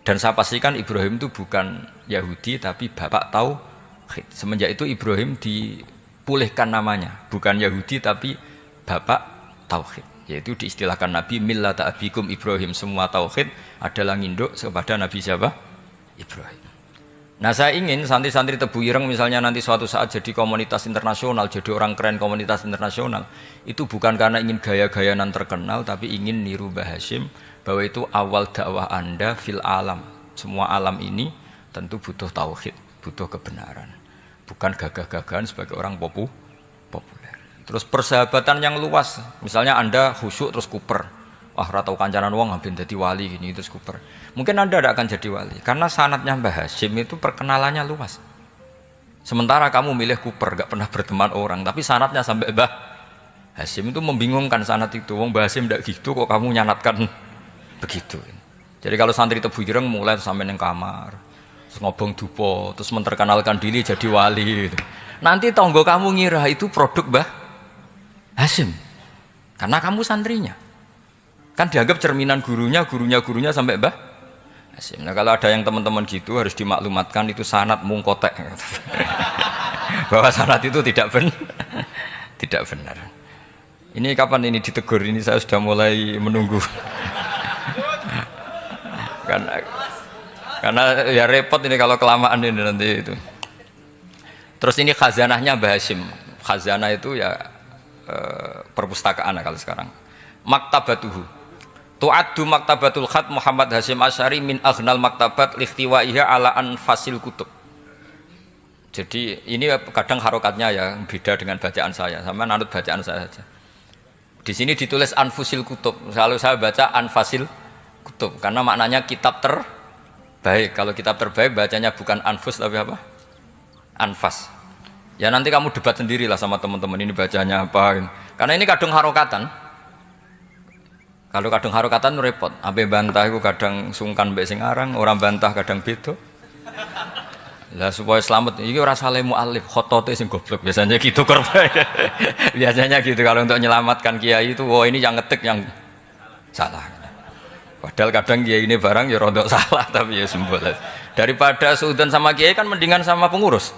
Dan saya pastikan Ibrahim itu bukan Yahudi tapi bapak tauhid. Semenjak itu Ibrahim dipulihkan namanya, bukan Yahudi tapi bapak tauhid. Yaitu diistilahkan Nabi millata abikum Ibrahim, semua tauhid adalah nginduk kepada Nabi siapa? Ibrahim. Nah saya ingin santri-santri Tebu Ireng misalnya nanti suatu saat jadi komunitas internasional, jadi orang keren komunitas internasional, itu bukan karena ingin gaya-gayanan terkenal, tapi ingin niru Mbah Hasyim bahwa itu awal dakwah Anda fil alam. Semua alam ini tentu butuh tauhid, butuh kebenaran, bukan gagah-gagahan sebagai orang populer. Terus persahabatan yang luas, misalnya Anda khusyuk terus kuper, wah ratau kancanan wong hampir jadi wali gini terus kuper. Mungkin Anda tidak akan jadi wali karena sanadnya Mbah Hasyim itu perkenalannya luas. Sementara kamu milih kuper, gak pernah berteman orang, tapi sanadnya sampai Mbah Hasyim itu membingungkan sanad itu. Wong Mbah Hasyim tidak gitu kok kamu nyanatkan begitu. Jadi kalau santri Tebu Ireng mulai sampai neng kamar, terus ngobong dupo, terus menterkenalkan diri jadi wali. Gitu. Nanti tonggo kamu ngira itu produk Mbah Hasyim karena kamu santrinya. Kan dianggap cerminan gurunya sampai Mbah Hasyim. Nah kalau ada yang teman-teman gitu harus dimaklumatkan itu sanad mungkotek. Bahwa sanad itu tidak benar. Ini kapan ini ditegur? Ini saya sudah mulai menunggu. karena ya repot ini kalau kelamaan ini nanti itu. Terus ini khazanahnya Mbah Hasyim. Khazanah itu ya perpustakaan kalau sekarang. Maktabatuhu. Tu'addu maktabatul khat Muhammad Hasyim Asy'ari min aghnal maktabat likhtiwaiha ala anfasil kutub. Jadi ini kadang harokatnya ya beda dengan bacaan saya, sama nanut bacaan saya saja. Di sini ditulis anfusil kutub. Selalu saya baca anfasil kutub karena maknanya kitab terbaik. Kalau kitab terbaik bacanya bukan anfus tapi apa? Anfas. Ya nanti kamu debat sendirilah sama teman-teman ini bacanya apa. Karena ini kadang harokatan. Kalau kadang harokatan repot, ape bantah itu kadang sungkan mbek sing aran, orang bantah kadang beda. Lah supaya selamat, iki ora saleh mualif, khotote sing goblok biasanya gitu korban. Biasanya gitu kalau untuk menyelamatkan kiai itu, wah ini yang ngetik yang salah. Padahal kadang kiai ini barang ya rodok salah tapi ya sembol. Daripada suudzon sama kiai kan mendingan sama pengurus.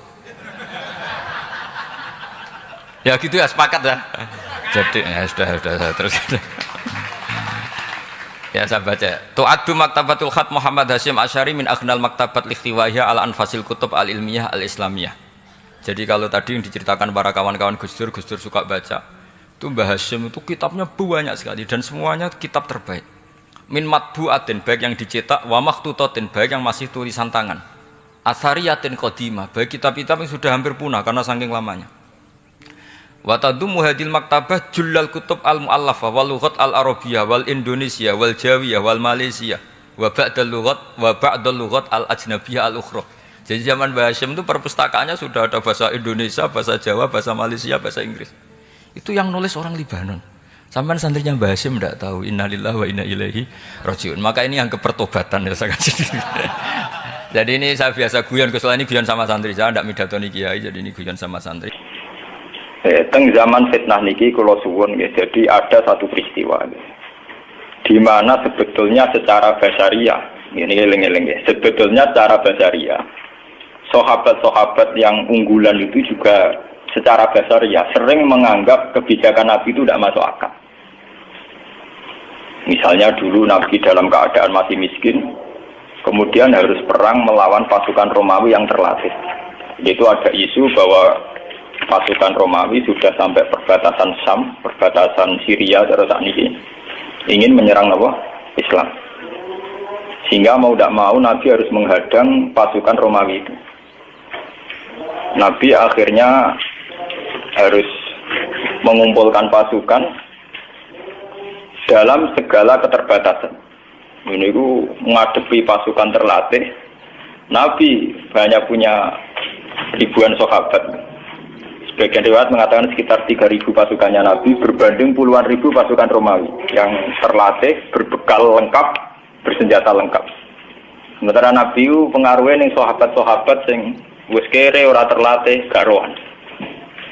Ya gitu ya sepakat ya. Jadi ya sudah terus. Ya saya baca. Tu'addu maktabatul khat Muhammad Hasyim Asy'ari min aghnal maktabat likhtiwaiha ala anfasil kutub al-ilmiyah al-islamiyah. Jadi kalau tadi yang diceritakan para kawan-kawan Gus Dur suka baca. Itu Mbah Hasyim itu kitabnya banyak sekali dan semuanya kitab terbaik. Min matbu'atin baik yang dicetak wa makhtutatin baik yang masih tulisan tangan. Athariyatin qadimah baik kitab-kitab yang sudah hampir punah karena saking lamanya. Wa tadummu hadil maktabah jullal kutub al muallafah wal lughat al arabiyyah wal indonesia wal jawiyah wal malaysia wa ba'dal lughat al ajnabiyyah al ukhra. Jadi zaman Mbah Hasyim itu perpustakaannya sudah ada bahasa Indonesia, bahasa Jawa, bahasa Malaysia, bahasa Inggris. Itu yang nulis orang Libanon. Sampai santrinya Mbah Hasyim tidak tahu innalillahi wa inna ilaihi rajiun. Maka ini yang kepertobatan ya saya kasih. Jadi ini saya biasa guyon, kesoalnya ini guyon sama santri, saya tidak midatoni kiai, jadi ini guyon sama santri. Teng zaman fitnah niki kula suwun nggih. Jadi ada satu peristiwa nggih. Di mana sebetulnya secara basariah, ini eling-eling nggih. Sebetulnya secara basariah sahabat-sahabat yang unggulan itu juga secara basariah sering menganggap kebijakan Nabi itu tidak masuk akal. Misalnya dulu Nabi dalam keadaan masih miskin, kemudian harus perang melawan pasukan Romawi yang terlatih. Itu ada isu bahwa pasukan Romawi sudah sampai perbatasan Syam, perbatasan Syria terus ini ingin menyerang apa? Islam. Sehingga mau tidak mau Nabi harus menghadang pasukan Romawi itu. Nabi akhirnya harus mengumpulkan pasukan dalam segala keterbatasan. Ini itu menghadapi pasukan terlatih. Nabi banyak punya ribuan sahabat. Sebagian riwayat mengatakan sekitar 3.000 pasukannya Nabi berbanding puluhan ribu pasukan Romawi yang terlatih, berbekal lengkap, bersenjata lengkap. Sementara Nabi itu pengaruhnya ning sahabat-sahabat sing wis kere ora terlatih gak rohan.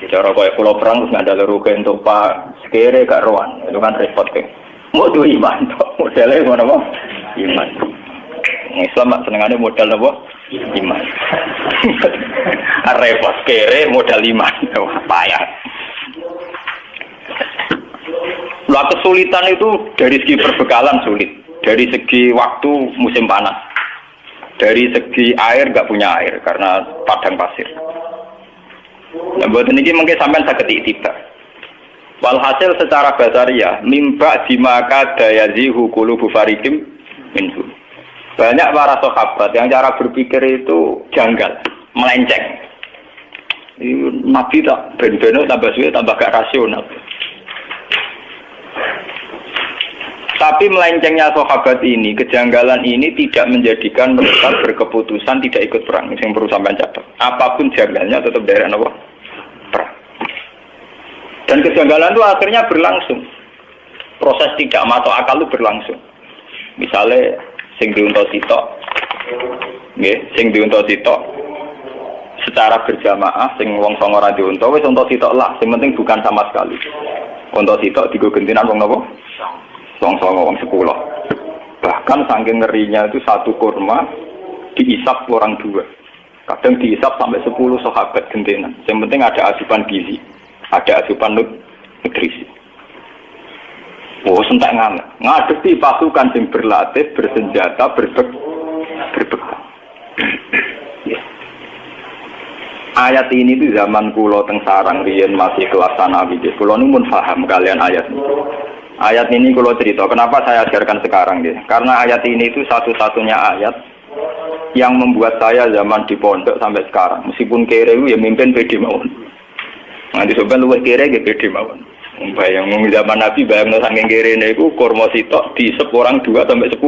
Cara kaya pulau perang terus ngandal ruke untuk pak sekere gak rohan. Itu kan repot kan. Mau tuh iman, modelnya mana mau iman. Islam senengannya modal apa? Iman. Repot kere modal iman, payah. Lah kesulitan itu dari segi perbekalan sulit, dari segi waktu musim panas, dari segi air nggak punya air karena padang pasir. Nah buat ini mungkin sampai sakit tiba. Walhasil secara basariah mimba dimaka dayazihu qulubu fariqim minhu. Banyak para sahabat yang cara berpikir itu janggal, melenceng. Nabi tak ben-beno tambah suwe tambah gak rasional. Tapi melencengnya sahabat ini, kejanggalan ini tidak menjadikan mereka berkeputusan tidak ikut perang. Yang perlu sampai catat. Apapun janggalnya tetap daerah apa? Perang. Dan kejanggalan itu akhirnya berlangsung. Proses tidak masuk akal itu berlangsung. Misalnya sing diunta sitok, nggih, sing diunta sitok secara berjamaah, sing wong songo ra diunta wis unta sitok lah, sing penting bukan sama sekali. Unta sitok digo gentinan wong napa? Wong songo, wong 10. Bahkan saking ngerinya itu satu kurma diisap orang 2. Kadang diisap sampai 10 sahabat gentenan. Yang penting ada asupan gizi, ada asupan nutrisi. Oh, sentak ngadepi pasukan yang berlatih, bersenjata, berbekal. Ayat ini itu zaman kulo teng sarang riyen masih kelas sanawi. Kulo ini pun paham kalian ayat ini. Ayat ini kulo cerita. Kenapa saya ajarkan sekarang ya? Karena ayat ini itu satu-satunya ayat yang membuat saya zaman di pondok sampai sekarang. Meskipun kere ya mimpin pede mawon. Nanti sopan luwes kere ya pede mawon. Bayang zaman Nabi bayang saking kere niku kurma sitok diisep orang 2 sampai 10.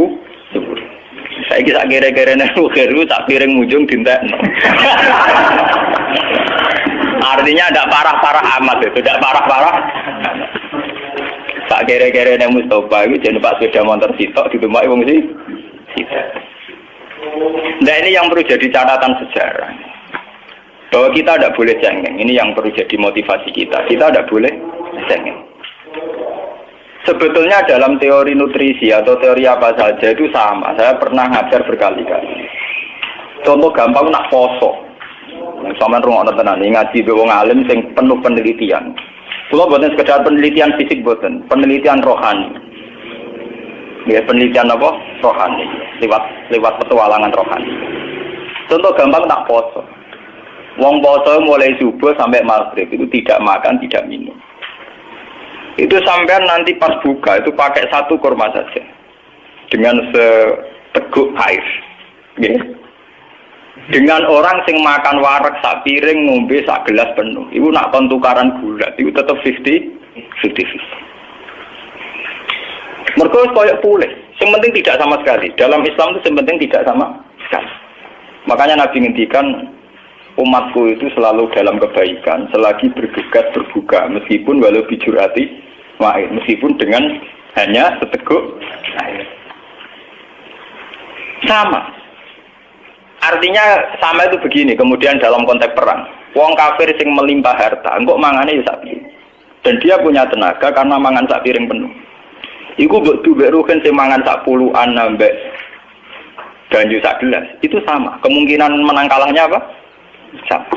Saya kisah kere-kere niku keru tak piring mujung dintekno. Artinya tidak parah-parah amat itu, tidak parah-parah. Tak kere-kere ning Mustofa iki jenenge Pak sepeda motor sitok ditumpai wong sih. Nah ini yang perlu jadi catatan sejarah. Bahwa kita tidak boleh cengeng. Ini yang perlu jadi motivasi kita. Kita tidak boleh cengeng. Sebetulnya dalam teori nutrisi atau teori apa saja itu sama. Saya pernah ngajar berkali-kali. Contoh gampang nak poso. Sampeyan rungokno tenan ngaji be wong alim sing penuh penelitian. Kula boten sekedar penelitian fisik boten, penelitian rohani. Ya penelitian apa? Rohani. Lewat petualangan rohani. Contoh gampang nak poso. Wong poso mulai subuh sampai maghrib itu tidak makan, tidak minum. Itu sampean nanti pas buka itu pakai satu kurma saja dengan seteguk air. Yeah. Dengan orang sing makan wareg sak piring ngombe sak gelas penuh. Itu nak kon tukaran gula, itu tetap 50-50. Mergo koyo pulih. Yang penting tidak sama sekali. Dalam Islam itu yang penting tidak sama sekali. Makanya Nabi ngendikan umatku itu selalu dalam kebaikan selagi bergegas berbuka meskipun walau bijurati wa'id, meskipun dengan hanya seteguk air. Sama. Artinya sama itu begini, kemudian dalam konteks perang. Wong kafir sing melimpah harta, engkok mangane ya sak piring. Dan dia punya tenaga karena mangan sak piring penuh. Iku mbok duwe rugen sing mangan sak puluhan nambah banyu sak gelas. Itu sama. Kemungkinan menang kalahnya apa? Sama.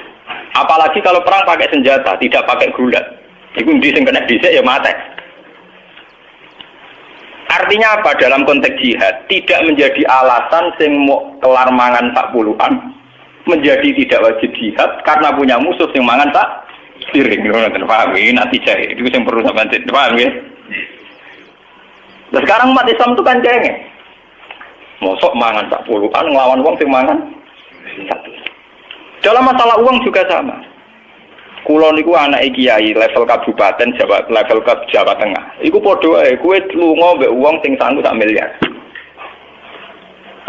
Apalagi kalau perang pakai senjata, tidak pakai gulat. Iku ndi sing kena dhisik ya mate. Artinya apa dalam konteks jihad? Tidak menjadi alasan sing mau kelar mangan sak puluhan menjadi tidak wajib jihad karena punya musuh sing mangan sak piring ngoten paham iki nanti cari itu yang perlu sampean paham ya. Nah, sekarang umat Islam itu kan cengeng. Mosok mangan sak puluhan nglawan wong sing mangan satu. Dalam masalah uang juga sama. Kulo niku anake kiai level kabupaten Jawa level ke Jawa Tengah. Iku padha wae kowe lunga mbek wong sing sanggup sak miliar.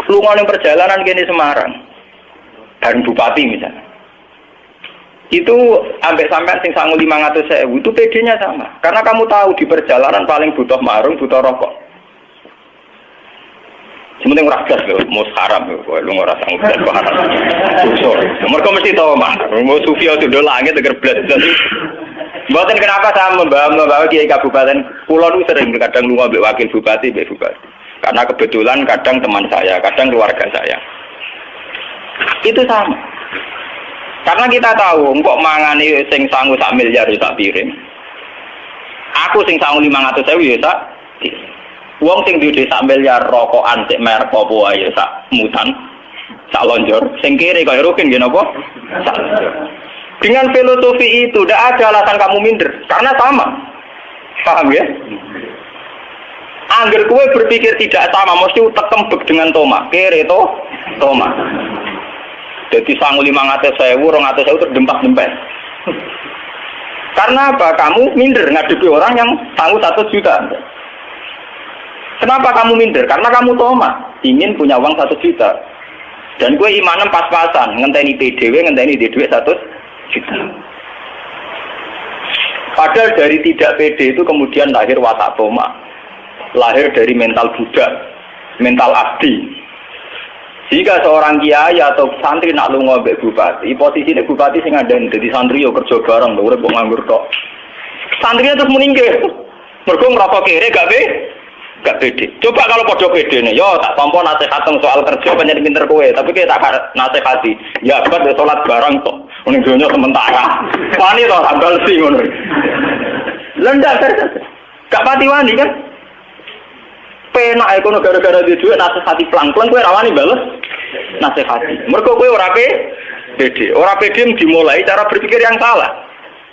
Lunga ning perjalanan kene Semarang. Dan bupati misalnya. Itu ambek sampean sing sangu 500.000 itu PD-nya sama. Karena kamu tahu di perjalanan paling butuh marung, butuh rokok. Sementing ora gas lho, mus haram lho, kowe lu ora sanggup gas haram. Sorry. Mergo mesti tahu mah, mau sufi itu do langit teger blas. Mboten kenapa saya membawa kiai kabupaten Pulau itu sering kadang lu ambek wakil bupati, mbek bupati. Karena kebetulan kadang teman saya, kadang keluarga saya. Itu sama. Karena kita tahu, kok mangani sing sangu sak miliar ya sak piring. Aku sing sangu 500.000 ya sak piring. Wong sing duwe sak miliar rokokan sik merek apa wae ya sak mutan, sak lonjor. Sing kiri kaya rukin nggih napa? Sak lonjor. Dengan filosofi itu tidak ada alasan kamu minder, karena sama. Paham ya? Angger kowe berpikir tidak sama, mesti tekembek dengan toma. Kiri to, toma. Jadi sangu 500.000, 200.000 terdempak-dempet. Karena apa? Kamu minder ngadepi orang yang sangu 1 juta. Kenapa kamu minder? Karena kamu toma, ingin punya uang 1 juta. Dan gue imanem pas-pasan, ngenteni PDW, ngenteni di duit 1 juta. Padahal dari tidak PD itu kemudian lahir watak toma. Lahir dari mental budak, mental abdi. Jika seorang kiai atau santri nak lunga mbek bupati, posisine bupati sing ngandani dadi santri yo kerja bareng lho urip kok nganggur tok. Santrinya terus meninggal. Mergo ngrasa kere gak pede. Coba kalau padha pedene, yo tak tampa nasihat soal kerja pancen pinter kowe, tapi kita tak nasihati. Ya abad salat bareng tok. Ning donya sementara. Wani to tanggal sing ngono. Lendak gak pati wani kan? Penak ekono gara-gara di duit nasihati pelang-pelang kowe rawani bales nasihati. Mergo kowe ora pede. Ora pede dimulai cara berpikir yang salah.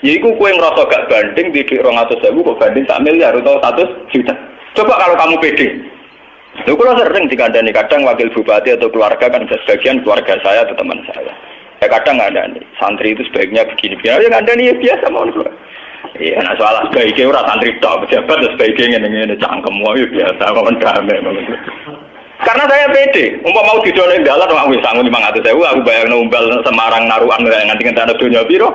Yaiku kowe ngrasa gak banding di duit 200.000 kok banding 1 miliar atau 100 juta. Coba kalau kamu pede. Lho kula sering dikandani kadang wakil bupati atau keluarga kan sebagian keluarga saya atau teman saya. Ya kadang ngandani santri itu sebaiknya begini. Ya ngandani ya biasa mau keluar. Iya, nah soal sebaiknya orang santri tok, pejabat sebaiknya ngene-ngene cangkem wae biasa mawon damai. Karena saya pede, umpama mau didone dalan wong wis sangu 500.000 aku bayangno umbal Semarang narukan nganti ngenteni donya piro.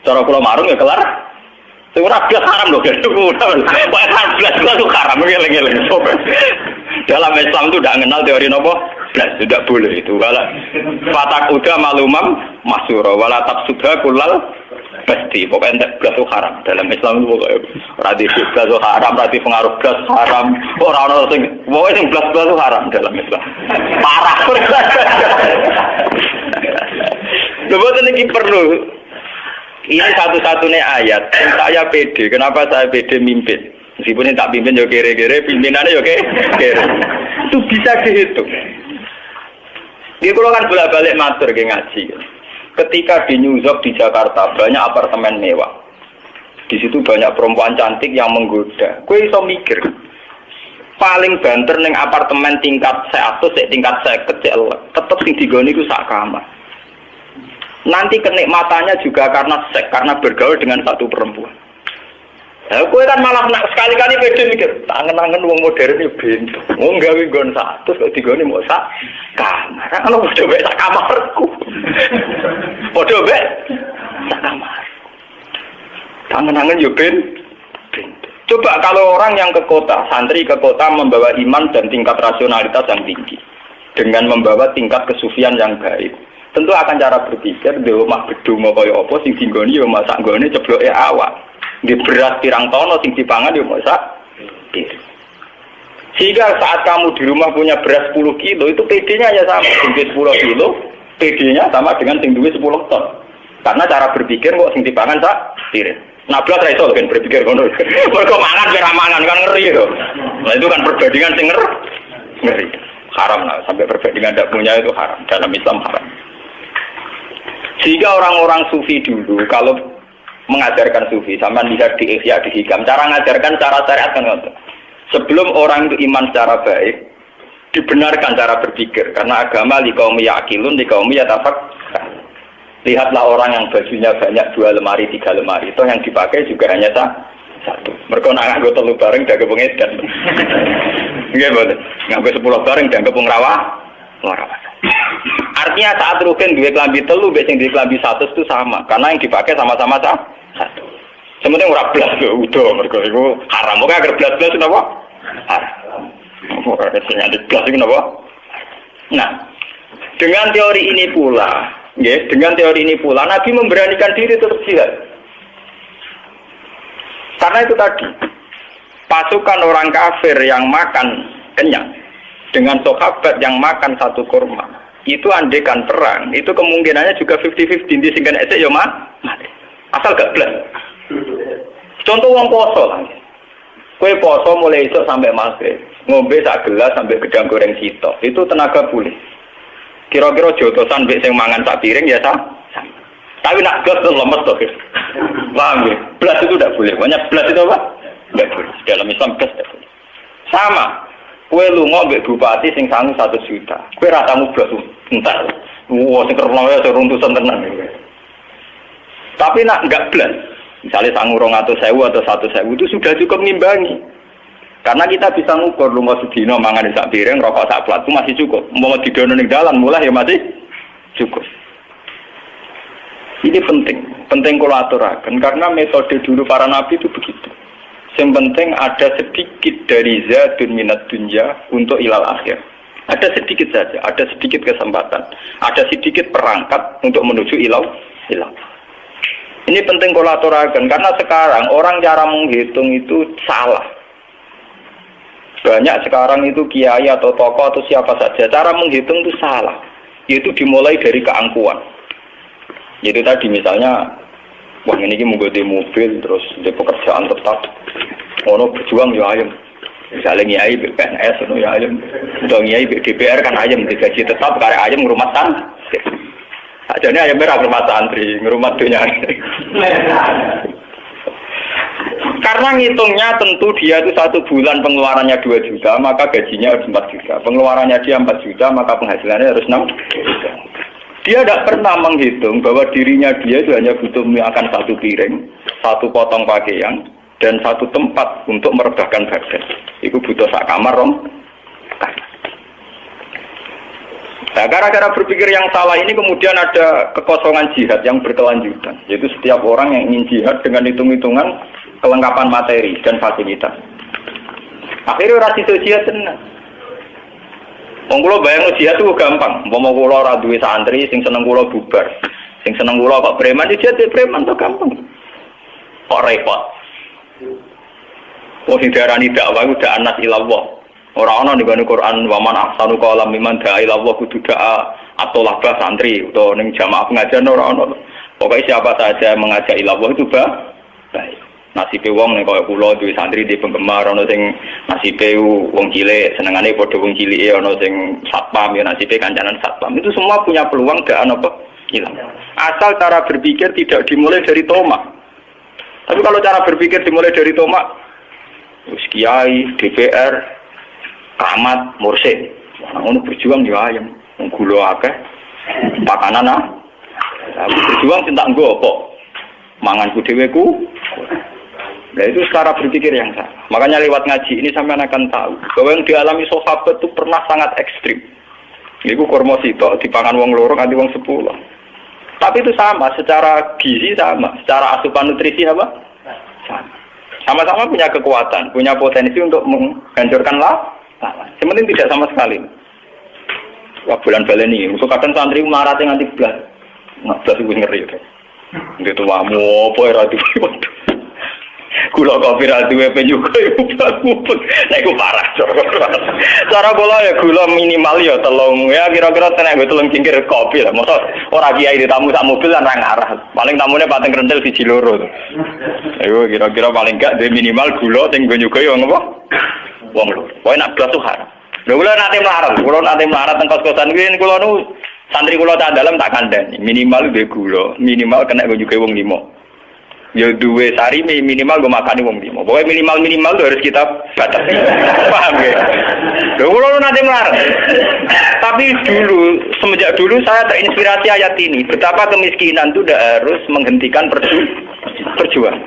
Cara kula marung ya kelar. Sing ora blas haram lho, Pak blas itu haram ngeleng-eleng. Dalam Islam itu tidak mengenal teori nopo blas, tidak boleh itu. Wala fatak uda malumam masyhur, wala tabsudha kullal pasti pokoknya blas itu haram. Dalam Islam itu pokoknya radhi blas itu haram, radhi pengaruh blas haram. Orang-orang sing pokoknya sing blas itu haram dalam Islam. Parah. Lha ini perlu. Ini satu-satunya ayat yang saya pede. Kenapa saya pede mimpin? Meskipun ini tak pimpin ya kere-kere, pimpinannya ya kere. Itu bisa dihitung. Dia kalau kan bolak-balik matur ke ngaji. Ketika di New York di Jakarta banyak apartemen mewah. Di situ banyak perempuan cantik yang menggoda. Gue iso mikir. Paling banter ning apartemen tingkat 100, tingkat 50, tetep sing digoni iku sak kamar. Nanti kenikmatannya juga karena seks, karena bergaul dengan satu perempuan. Nah, gue kan malah sekali-kali pede mikir, tangan-tangan wong modern ya bento. Wong gawe nggon 100 kok digoni mau sak kamar. Ana padha mek sak kamarku. Padha mek sak kamar. Tangan-tangan ya bento. Coba kalau orang yang ke kota, santri ke kota membawa iman dan tingkat rasionalitas yang tinggi dengan membawa tingkat kesufian yang baik. Tentu akan cara berpikir di rumah gedung kaya apa sing dinggoni ya masak nggone cebloke awak. Di beras pirang tono sing dipangan ya masak. Sehingga saat kamu di rumah punya beras 10 kilo itu PD-nya ya sama. Sing 10 kilo PD-nya sama dengan sing duwe 10 ton. Karena cara berpikir kok sing dipangan sak piring. Nah belas ra iso kan berpikir ngono. Mergo mangan kira mangan kan ngeri to. Nah itu kan perbandingan sing ngeri. Haram lah sampai perbandingan tidak punya itu haram. Dalam Islam haram. Sehingga orang-orang sufi dulu kalau mengajarkan sufi, sama lihat di Ihya di Hikam, cara mengajarkan cara syariat kan ngoten. Sebelum orang itu iman secara baik, dibenarkan cara berpikir, karena agama liqaumi yaqilun liqaumi yatafakkar. Lihatlah orang yang bajunya banyak 2 lemari 3 lemari, itu yang dipakai juga hanya satu. Mereka nak nganggo 3 bareng dak pengedan. Nggih mboten. Nganggo 10 bareng dak pengrawah. Artinya saat rugen duwe klambi 3 mbek sing duwe klambi 100 itu sama, karena yang dipakai sama-sama satu. Sementing ora blas lho, udah mergo iku haram. Kok agar blas-blas napa? Haram. Ora sing nganti blas iku napa? Nah, dengan teori ini pula, nggih, dengan teori ini pula Nabi memberanikan diri terus jihad. Karena itu tadi, pasukan orang kafir yang makan kenyang dengan sahabat yang makan 1 kurma, itu andekan perang, itu kemungkinannya juga 50-50 di singkan esek ya mati. Asal gak blas. Contoh wong poso lah. Kue poso mulai esok sampai maghrib, ngombe sak gelas sampai gedang goreng sitok, itu tenaga pulih. Kira-kira jotosan mbek sing mangan sak piring ya sama. Tapi nak blas tuh lemes tuh. Paham ya? Blas itu tidak boleh. Banyak blas itu apa? Tidak boleh. Dalam Islam blas tidak boleh. Sama. Kue lunga mbek bupati sing sangu 1 juta. Kue ratamu blas entar. Wah, sing kerno ya seruntusan tenan. Tapi nak enggak blas. Misalnya sangu 200.000 atau 100.000 itu sudah cukup ngimbangi. Karena kita bisa ngukur lunga sedina mangan sak piring, rokok sak plat itu masih cukup. Mau didono ning dalan mulai ya masih cukup. Ini penting kalau aturakan karena metode dulu para nabi itu begitu. Yang penting ada sedikit dari zadun minat dunya untuk ilal akhir. Ada sedikit saja, ada sedikit kesempatan, ada sedikit perangkat untuk menuju ilal. Ini penting kalau aturakan karena sekarang orang cara menghitung itu salah. Banyak sekarang itu kiai atau tokoh atau siapa saja cara menghitung itu salah. Yaitu dimulai dari keangkuhan. Yaitu tadi misalnya, wah ini mau di mobil terus di pekerjaan tetap, ono berjuang ya ayam. Misalnya nyai BPNS, ono ya ayam. Untuk nyai DPR kan ayam digaji tetap, karena ayam ngurmat santri. Ajane ayam merah ngurmat santri, ngurmat dunia. Karena ngitungnya tentu dia itu 1 bulan pengeluarannya 2 juta, maka gajinya harus 4 juta. Pengeluarannya dia 4 juta, maka penghasilannya harus 6 juta. Dia tidak pernah menghitung bahwa dirinya dia itu hanya butuh makan 1 piring, 1 potong pakaian, dan 1 tempat untuk merebahkan badan. Itu butuh sak kamar, Rom. Nah, gara-gara berpikir yang salah ini kemudian ada kekosongan jihad yang berkelanjutan. Yaitu setiap orang yang ingin jihad dengan hitung-hitungan kelengkapan materi dan fasilitas. Akhirnya orang itu jihad tenang. Wong kula bayang jihad itu gampang. Umpama kula ora duwe santri sing seneng kula bubar. Sing seneng kula kok preman jihad preman to gampang. Kok repot. Wong sing diarani dakwah iku dak anas ilallah. Ora ana ning Quran wa man ahsanu qalam mimman da'a ilallah kudu da'a atau labah santri utawa ning jamaah pengajian ora ana. Pokoke siapa saja mengajak ilallah itu baik. Nasibe wong nek kaya kula duwe santri di penggemar ana sing nasibe wong cilik senengane padha wong cilike ana sing satpam ya nasibe kancanan satpam itu semua punya peluang gak ana apa hilang asal cara berpikir tidak dimulai dari tomak. Tapi kalau cara berpikir dimulai dari tomak wis kiai DPR Rahmat Mursid ngono berjuang yo ayam gula akeh pakanan berjuang cinta nggo apa manganku dheweku. Nah itu cara berpikir yang salah. Makanya lewat ngaji ini sampai akan tahu bahwa yang dialami sahabat itu pernah sangat ekstrim. Iku kurma sitok dipangan wong loro nganti wong 10. Tapi itu sama, secara gizi sama, secara asupan nutrisi apa? Sama. Sama-sama punya kekuatan, punya potensi untuk menghancurkan lawan. Sementing tidak sama sekali. Wah bulan baleni, untuk kadang santri marate nganti blas. Nah, blas iku ngeri to. Gitu wamu apa ora diwodo. Kula kopi ra duwe penyuka iku bagus. Nek iku parah. Cara kula ya gula minimal ya 3 ya kira-kira tenek 3 cingkir kopi lah. Mosok ora kiai ditamu sak mobil lan ra ngarah. Paling tamune pateng rentel 1 loro. Ayo kira-kira paling gak duwe minimal gula sing nggo nyuga ya ngopo? Wong lho. Pokoke nak blas tuh haram. Lho kula nate melarat teng kos-kosan kuwi kula nu santri kula tak dalem tak kandhani. Minimal duwe gula, minimal kena nggo nyuga wong 5. Ya duwe sari minimal gue makani wong limo. Pokoknya minimal tuh harus kita batasi. Paham ya? Loh, kalau nanti melarang. Tapi semenjak dulu saya terinspirasi ayat ini. Betapa kemiskinan itu tidak harus menghentikan perjuangan.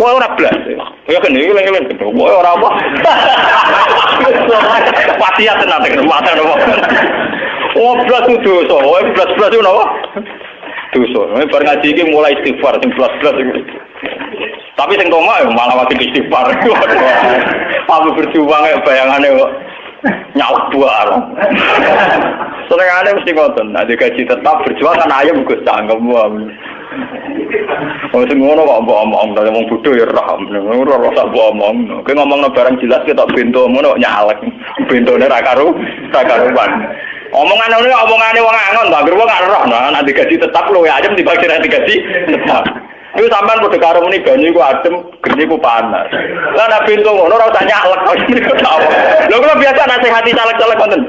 Wah ora blas. Ya kan iki leng-leng gitu. Wah ora apa. Wasiat tenan tenan mata nopo. Oh blas itu dosa. Oh blas itu nopo? Dosa. Bar ngaji iki mulai istighfar sing blas-blas iki. Tapi sing tomak malah wakil istighfar. Aku berjuang ya bayangane kok nyalak buar. Senengane mesti ngoten. Nek gaji tetap berjuang kan ayam Gus cangkem wae. Oh sing ngono kok mbok omong dari wong bodho ya ora rasa mbok omong. Kowe ngomongno barang jelas ketok bento ngono nyalek. Bentone ra karuan. Omongane wong angon ta, wong gak roh nek digaji tetap luwe ayam dibagi nek digaji tetap. Iku sampean padha karo muni banyu iku adem, geni ku panas. Lah nek bento ngono ora usah nyalek kok niku tau. Lho kula biasa nasihati caleg-caleg wonten.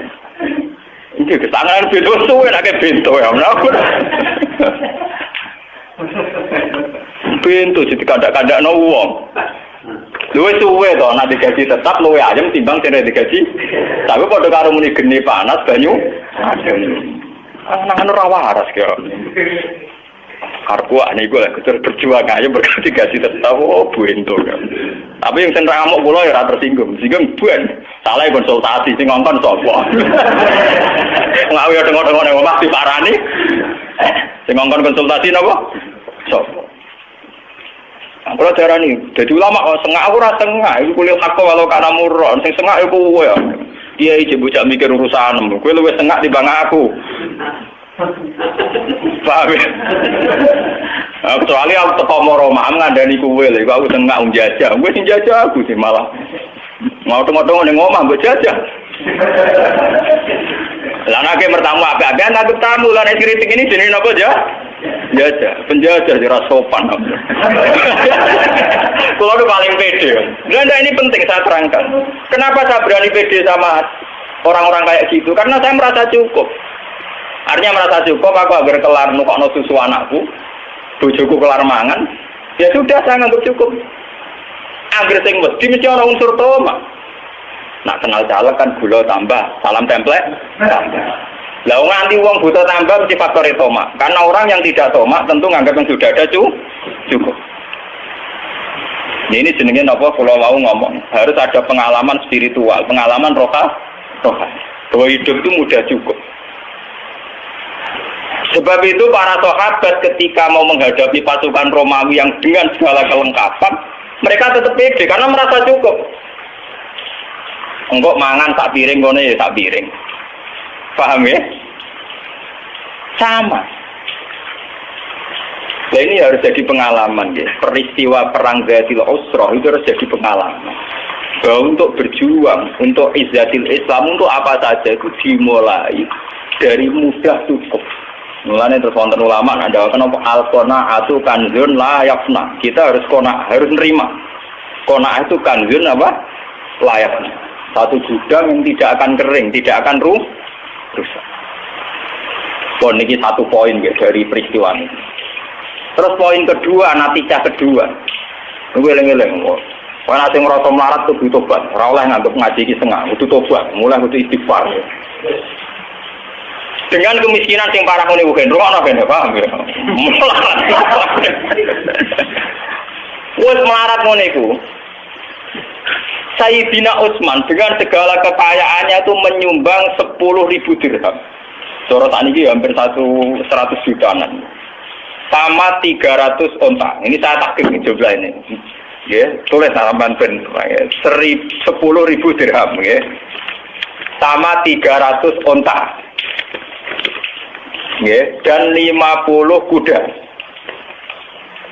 Iki kesangan bento suwe nek bento ya. Bento jadi kadang-kadang wong. Luwe suwe to nek digaji tetap luwe ayam timbang sing digaji. Tapi padha karo muni geni panas banyu adem. Nang ora waras kaya. Karku niku lek kecer berjuang aja berganti gaji tetap bento kan. Tapi yang sentra ngamuk kula ya ora tersinggung. Singgung buan. Salah konsultasi sing ngongkon sapa. Ngawi dengo-dengo nang omah diparani. Sing ngongkon konsultasi napa? Sapa? Kalau cara ini, jadi ulama sengak aku rasa sengak. Iku kuliah hakko kalau karena murah. Sing sengak aku kowe ya. Dia iki bocah mikir urusan. Kowe luwih sengak dibanding aku. Paham ya? Kecuali aku teko Moroma ngandani kowe lho. Aku sengak njajah. Kowe sing jajah aku sih malah. Mau tengok-tengok ning omah mbok jajah. Lah nek pertama apa-apa nek tamu lan kritik ini jenenge napa ya? Jajah, penjajah ora sopan. Kalau itu paling pede. Nah, ini penting saya terangkan. Kenapa saya berani pede sama orang-orang kayak gitu? Karena saya merasa cukup. Artinya merasa cukup, aku agar kelar nukokno susu anakku, bojoku kelar mangan, ya sudah saya nganggap cukup. Agar sing wedi mesti ana unsur toma. Nak kenal caleg kan gula tambah, salam template tambah. Lah nganti wong buta tambah mesti faktor toma. Karena orang yang tidak toma tentu nganggap yang sudah ada cukup. Ini jenenge napa kula mau ngomong, harus ada pengalaman spiritual, pengalaman rohani. Bahwa hidup itu mudah cukup. Sebab itu para sahabat ketika mau menghadapi pasukan Romawi yang dengan segala kelengkapan, mereka tetap pede karena merasa cukup. Enggak mangan tak piring ngono ya tak piring. Paham ya? Sama. Nah ini harus jadi pengalaman ya. Peristiwa perang Zatil Usrah itu harus jadi pengalaman. Bahwa untuk berjuang, untuk izzatil Islam, untuk apa saja itu dimulai dari mudah cukup. Mulanya terus wonten ulama ada kenapa al-qanaatu kanzun la yafna. Kita harus harus nerima. Qanaah itu kanzun apa? Layaknya. Satu gudang yang tidak akan kering, tidak akan rusak. Ini satu poin ya, dari peristiwa ini. Terus poin kedua, natijah kedua. Ngeleng-ngeleng. Kalau nanti merasa melarat itu butuh tobat. Ora oleh nganggep ngaji iki setengah, butuh tobat. Mulai butuh istighfar. Dengan kemiskinan yang parah ini bukan roh, ben paham ya. Melarat. Wes melarat ngono iku. Sayyidina Utsman dengan segala kekayaannya itu menyumbang 10.000 dirham. Cara saat ini hampir 100 jutaan. Sama 300 onta. Ini saya takdir jumlah ini. Ya, tulis halaman ben 10.000 dirham ya. Sama 300 onta. Ya, dan 50 kuda.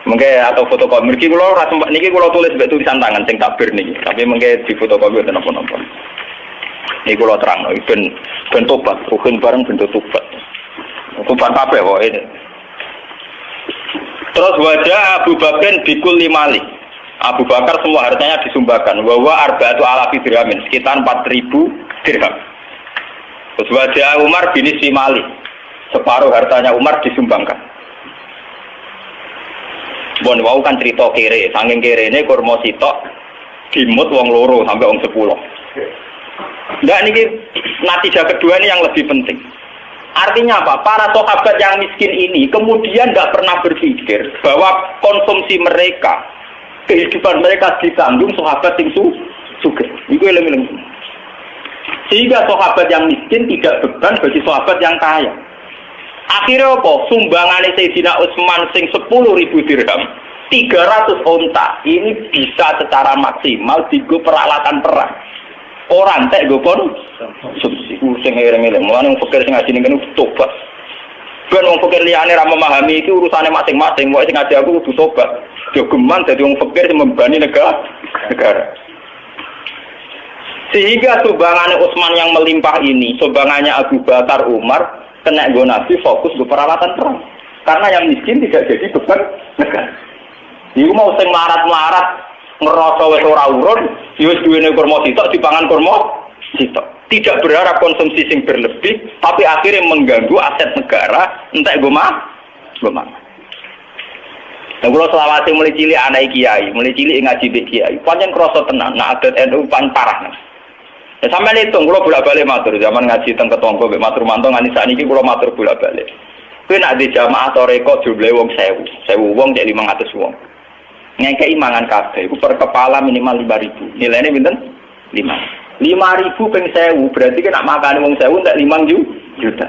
Mungkin atau fotokopi. Niki kula tulis mbek tulisan tangan sing takbir niki. Tapi mungkin di fotokopi enten apa-apa. Niki kula terangno ben tobat, rukun bareng bentuk tobat. Tobat kabeh kok ini. Terus wajah Abu Bakar bikul limali. Abu Bakar semua hartanya disumbangkan. Wa arba'atu alafi dirhamin, sekitar 4.000 dirham. Terus wajah Umar bin Simali. Separuh hartanya Umar disumbangkan. Bon wau kan cerita kere, saking kerene kurma sitok dimut wong loro sampai wong 10. Enggak, ini natijah kedua ini yang lebih penting. Artinya apa? Para sahabat yang miskin ini kemudian nggak pernah berpikir bahwa konsumsi mereka, kehidupan mereka ditanggung sahabat yang sugih. Itu eleng-eleng. Sehingga sahabat yang miskin tidak beban bagi sahabat yang kaya. Akhirnya apa? Sumbangannya Sayyidina Utsman sing 10.000 dirham, 300 onta. Ini bisa secara maksimal digo peralatan perang. Orang tak go konsumsi. Sing eleng-eleng. Mulane wong fakir sing ngaji ning tobat. Ben wong fakir liyane ra memahami itu urusane masing-masing. Wae sing ngaji aku kudu tobat. Jogeman dadi wong fakir sing membebani negara. Sehingga sumbangannya Utsman yang melimpah ini, sumbangannya Abu Bakar, Umar, kena go Nabi fokus ke peralatan perang. Karena yang miskin tidak jadi beban negara. Iku mau sing melarat-melarat ngerasa wis ora urun, wis duwene kurma sitok dipangan kurma sitok. Tidak berharap konsumsi sing berlebih, tapi akhirnya mengganggu aset negara, entek go mah. Nah, kalau selawase mulai cilik anak kiai, mulai cilik ngaji mbek kiai, pancen krasa tenan, nak adat NU pan parah. Ya sampeyan hitung, kula bolak-balik matur zaman ngaji teng ketangga mbek matur mantong nganti sakniki kula matur bolak-balik. Kuwi nak di jamaah toreko jumlahe wong 1000 wong cek 500 wong. Ngekei mangan kabeh iku per kepala minimal 5.000. Nilainya pinten? 5.000 ping 1000 berarti kan nak makane wong 1000 entek 5 juta.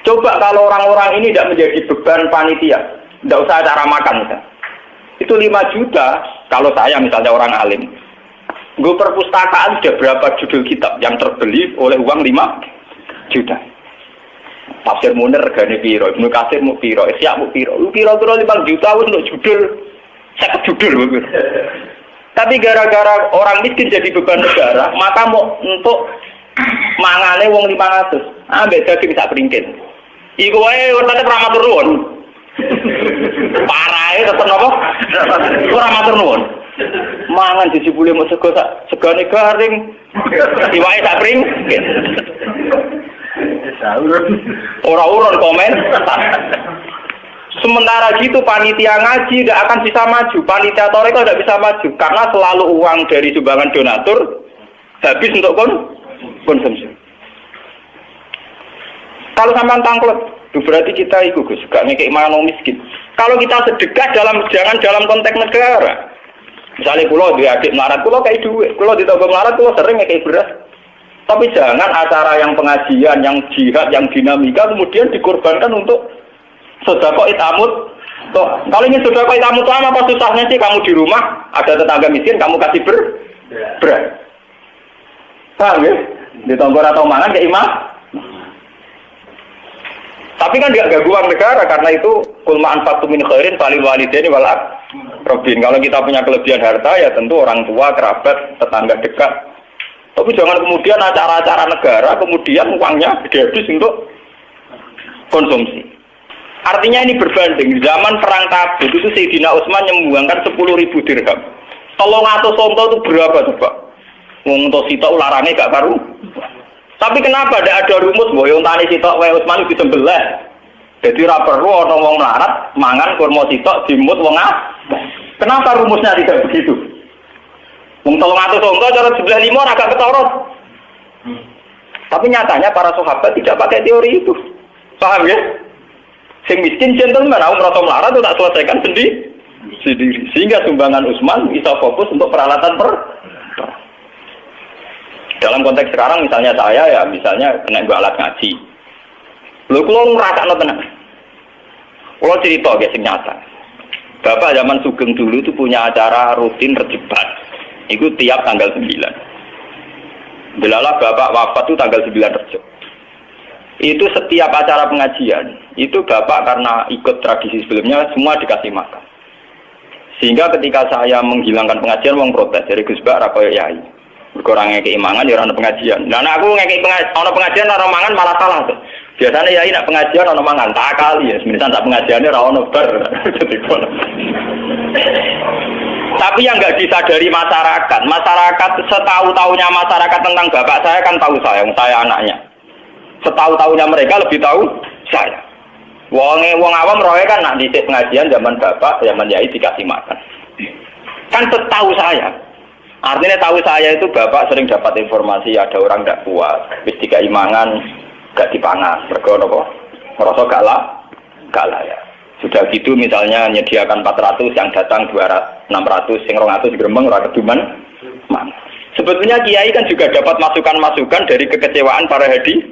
Coba kalau orang-orang ini tidak menjadi beban panitia, tidak usah cara makan misalnya. Itu 5 juta kalau saya misalnya orang alim. Gue perpustakaan sudah berapa judul kitab yang terbeli oleh uang 5 juta. Tafsir Munir regane piro, Ibnu Katsir mu piro, Ihya mu piro. Lu kira-kira 5 juta untuk judul, saya judul begitu. Tapi gara-gara orang miskin jadi beban negara, maka mau untuk mangane wong 500. Ambek daging sak pringkin. Iku wae wetane ora matur nuwun. Parahe tetep napa? Ora matur nuwun. Mangan dijebule mung segane garing. Iwake sak pringkin. Ora urun komen. Sementara gitu panitia ngaji tidak akan bisa maju, panitia toreko tidak bisa maju karena selalu uang dari sumbangan donatur habis untuk konsumsi. Kalau sampean tangklet, berarti kita itu Gus, gak ngekek mangan miskin. Kalau kita sedekah jangan dalam konteks negara. Misalnya pulau di adik melarat, pulau kayak duit, pulau di toko melarat, pulau sering ngekek beras. Tapi jangan acara yang pengajian, yang jihad, yang dinamika kemudian dikorbankan untuk sedekah itamut. Kalau ingin sedekah itamut apa susahnya sih kamu di rumah ada tetangga miskin kamu kasih beras. Paham ya? Di tonggor atau mangan kayak imam. Tapi kan tidak ganggu uang negara karena itu kul ma'anfaqtum min khairin falil walidaini wal aqrabin. Kalau kita punya kelebihan harta ya tentu orang tua, kerabat, tetangga dekat. Tapi jangan kemudian acara-acara negara kemudian uangnya dihabis untuk konsumsi. Artinya ini berbanding. Zaman perang Tabuk itu Sayyidina Utsman menyumbangkan 10.000 dirham. Kalau ngatus sonto itu berapa coba? Wong to sitok larangnya gak karu. Tapi kenapa tidak ada rumus bahwa yang tani sitok wae Utsman disembelih. Jadi ora perlu ana wong melarat mangan kurma sitok dimut wong Kenapa rumusnya tidak begitu? Wong 300 sonto cara sebelah 5 ora gak ketorot. Tapi nyatanya para sahabat tidak pakai teori itu. Paham ya? Sing miskin gentleman, aku merasa melarat itu tak selesaikan sendiri. Sehingga sumbangan Utsman bisa fokus untuk peralatan dalam konteks sekarang misalnya saya ya misalnya kena alat ngaji. Lho kula ngrasakno tenan. Kula cerita guys sing nyata. Bapak zaman Sugeng dulu itu punya acara rutin rejebat. Itu tiap tanggal 9. Belalah bapak wafat itu tanggal 9 Rejab. Itu setiap acara pengajian, itu bapak karena ikut tradisi sebelumnya semua dikasih makan. Sehingga ketika saya menghilangkan pengajian, wong protes dari Gus Bak ra koyo yai. Kurang ngekei mangan ya ana pengajian. Lah nek aku ngekei pengajian ora mangan malah salah tuh. Biasanya yai nak pengajian ana mangan tak kali ya, semisal tak pengajiane ora ono bar. Tapi yang enggak disadari masyarakat setahu-tahunya masyarakat tentang bapak saya kan tahu saya anaknya. Setahu-tahunya mereka lebih tahu saya. Wong awam roe kan nak dhisik pengajian zaman bapak, zaman yai dikasih makan. Kan setahu saya. Artinya tahu saya itu bapak sering dapat informasi ada orang tidak kuat, wis dikai mangan gak dipangan. Mergo napa? Ngerasa gak layak. Sudah gitu misalnya menyediakan 400 yang datang 200, 600, sing 200 gremeng ora keduman. Sebetulnya kiai kan juga dapat masukan-masukan dari kekecewaan para hadir.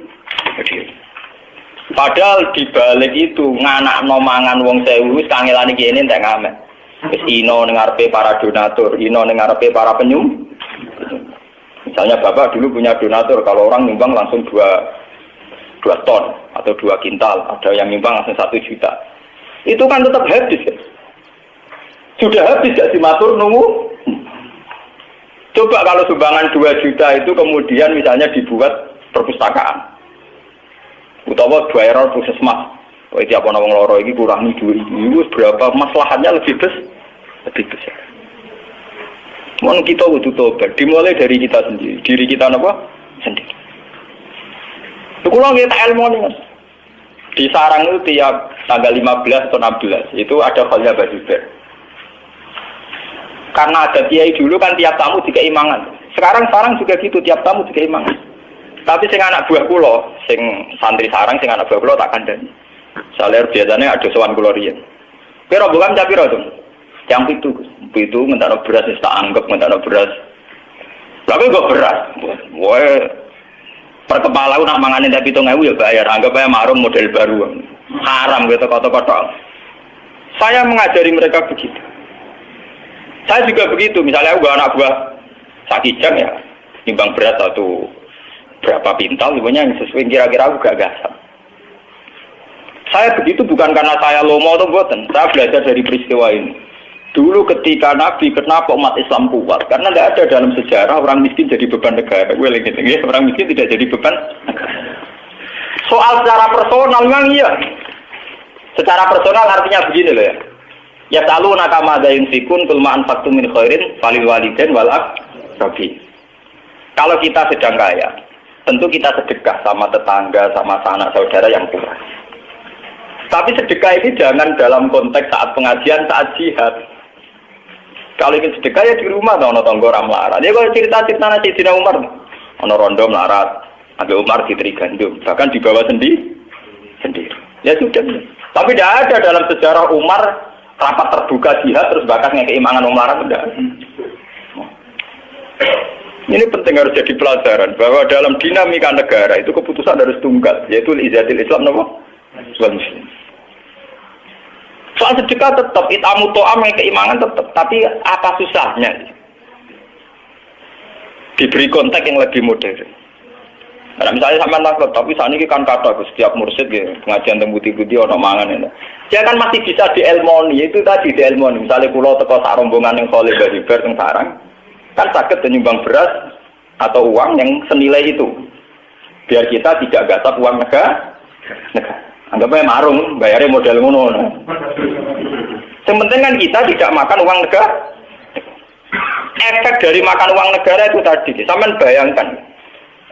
Padahal di balik itu nganakno mangan wong 1000 kangelane kiai ini entek ngamen. Wis ino ning ngarepe para donatur, ino ning ngarepe para penyum. Misalnya Bapak dulu punya donatur, kalau orang nyumbang langsung 2 ton atau 2 kintal, ada yang nyumbang langsung 1 juta. Itu kan tetap habis kan? Sudah habis gak dimatur nunggu? Coba kalau sumbangan 2 juta itu kemudian misalnya dibuat perpustakaan. Utawa 2 error puskesmas. Oh, tiap ana wong loro iki kurangi duit iki berapa maslahatnya lebih besar. Mohon kita kudu tobat, dimulai dari kita sendiri. Diri kita napa? Sendiri. Kula nggih tak ilmu nih, Mas. Di sarang itu tiap tanggal 15 atau 16 itu ada khalnya bajuber. Karena ada kiai dulu kan tiap tamu dikai mangan. Sekarang sarang juga gitu, tiap tamu dikai mangan. Tapi sing anak buah kula, sing santri sarang sing anak buah kula tak kandhani. Saler biasanya ada sowan kula riyen. Piro bukan capiro to? Yang itu ngentakno beras wis tak anggap ngentakno beras. Tapi kok beras. Woe per kepala nak mangane tak 7.000 ya bayar, anggap aja marung model baru. Haram gitu kotok-kotok. Saya mengajari mereka begitu. Saya juga begitu, misalnya aku anak buah sakijang ya, nimbang berat atau berapa pintal, sebenarnya yang sesuai kira-kira aku gak gasam. Saya begitu bukan karena saya lomo atau buatan, saya belajar dari peristiwa ini. Dulu ketika Nabi, kenapa umat Islam kuat? Karena tidak ada dalam sejarah orang miskin jadi beban negara. Orang miskin tidak jadi beban negara. Soal secara personal memang iya. Secara personal artinya begini loh ya. Ya selalu nakama dain fikun kulmaan faktu min khairin falil waliden wal aqrabi. Kalau kita sedang kaya, tentu kita sedekah sama tetangga, sama sanak saudara yang kurang. Tapi sedekah ini jangan dalam konteks saat pengajian, saat jihad. Kalau ingin sedekah ya di rumah, ada tonggo ram melarat. Ya kalau cerita-cerita Sayyidina Umar, ada rondo melarat, ada Umar diteri gandum, bahkan dibawa sendiri. Ya sudah. Tapi tidak ada dalam sejarah Umar rapat terbuka jihad terus bahkan ngekei mangan melarat tidak. Ini penting harus jadi pelajaran bahwa dalam dinamika negara itu keputusan harus tunggal, yaitu izatil Islam nama Muslim. Soal sedekah tetap itamu to'am yang keimangan tetap, tapi apa susahnya? Diberi konteks yang lebih modern. Nah, misalnya sama takut, tapi saat ini kan kata setiap mursyid ya, pengajian tembuti-buti orang mangan itu. Dia kan masih bisa dielmoni, itu tadi dielmoni. Misalnya pulau teko sak rombongan yang soleh dari ber yang sarang, kan sakit menyumbang beras atau uang yang senilai itu. Biar kita tidak gasap uang negara. Anggapnya marung, bayarnya model ngono. Yang penting kan kita tidak makan uang negara. Efek dari makan uang negara itu tadi, sampean bayangkan.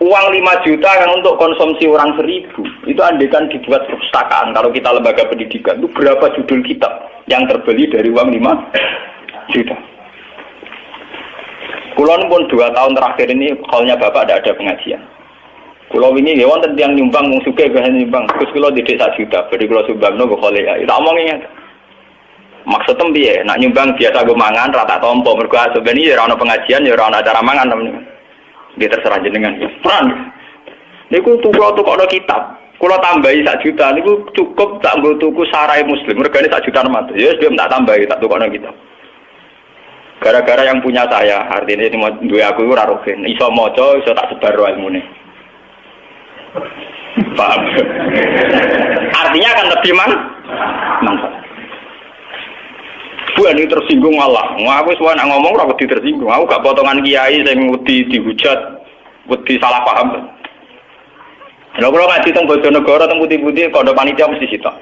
Uang 5 juta yang untuk konsumsi orang 1000, itu andaikan dibuat perpustakaan, kalau kita lembaga pendidikan, itu berapa judul kitab yang terbeli dari uang 5 juta. Kulon pun 2 tahun terakhir ini, halnya Bapak tidak ada pengajian. Kulo ini ya wonten tiyang nyumbang wong sugih bahan nyumbang. Terus kulo didik 1 juta, berarti kulo sumbangno go khole ya. Tak omongin ngene. Maksudnya piye? Nak nyumbang biasa go mangan rata tompo mergo sebenarnya ya ora ono pengajian ya ora ono acara mangan teman-teman. Dia terserah jenengan. Peran. Niku tuku-tukokno kitab. Kulo tambahi 1 juta niku cukup tak nggo tuku sarai muslim. Regane 1 juta rupiah. Ya wis tak tambahi tak tukokno kitab. Gara-gara yang punya saya, artinya duwe aku ora rogen. Iso maca, iso tak sebar ilmune. Paham? Artinya akan lebih manfaat. Bu ini tersinggung Allah. Aku suwe nak ngomong ora wedi tersinggung. Aku gak potongan kiai sing wedi dihujat, wedi salah paham. Lha kula ngaji teng Bojonegoro teng putih-putih kok panitia mesti sitok.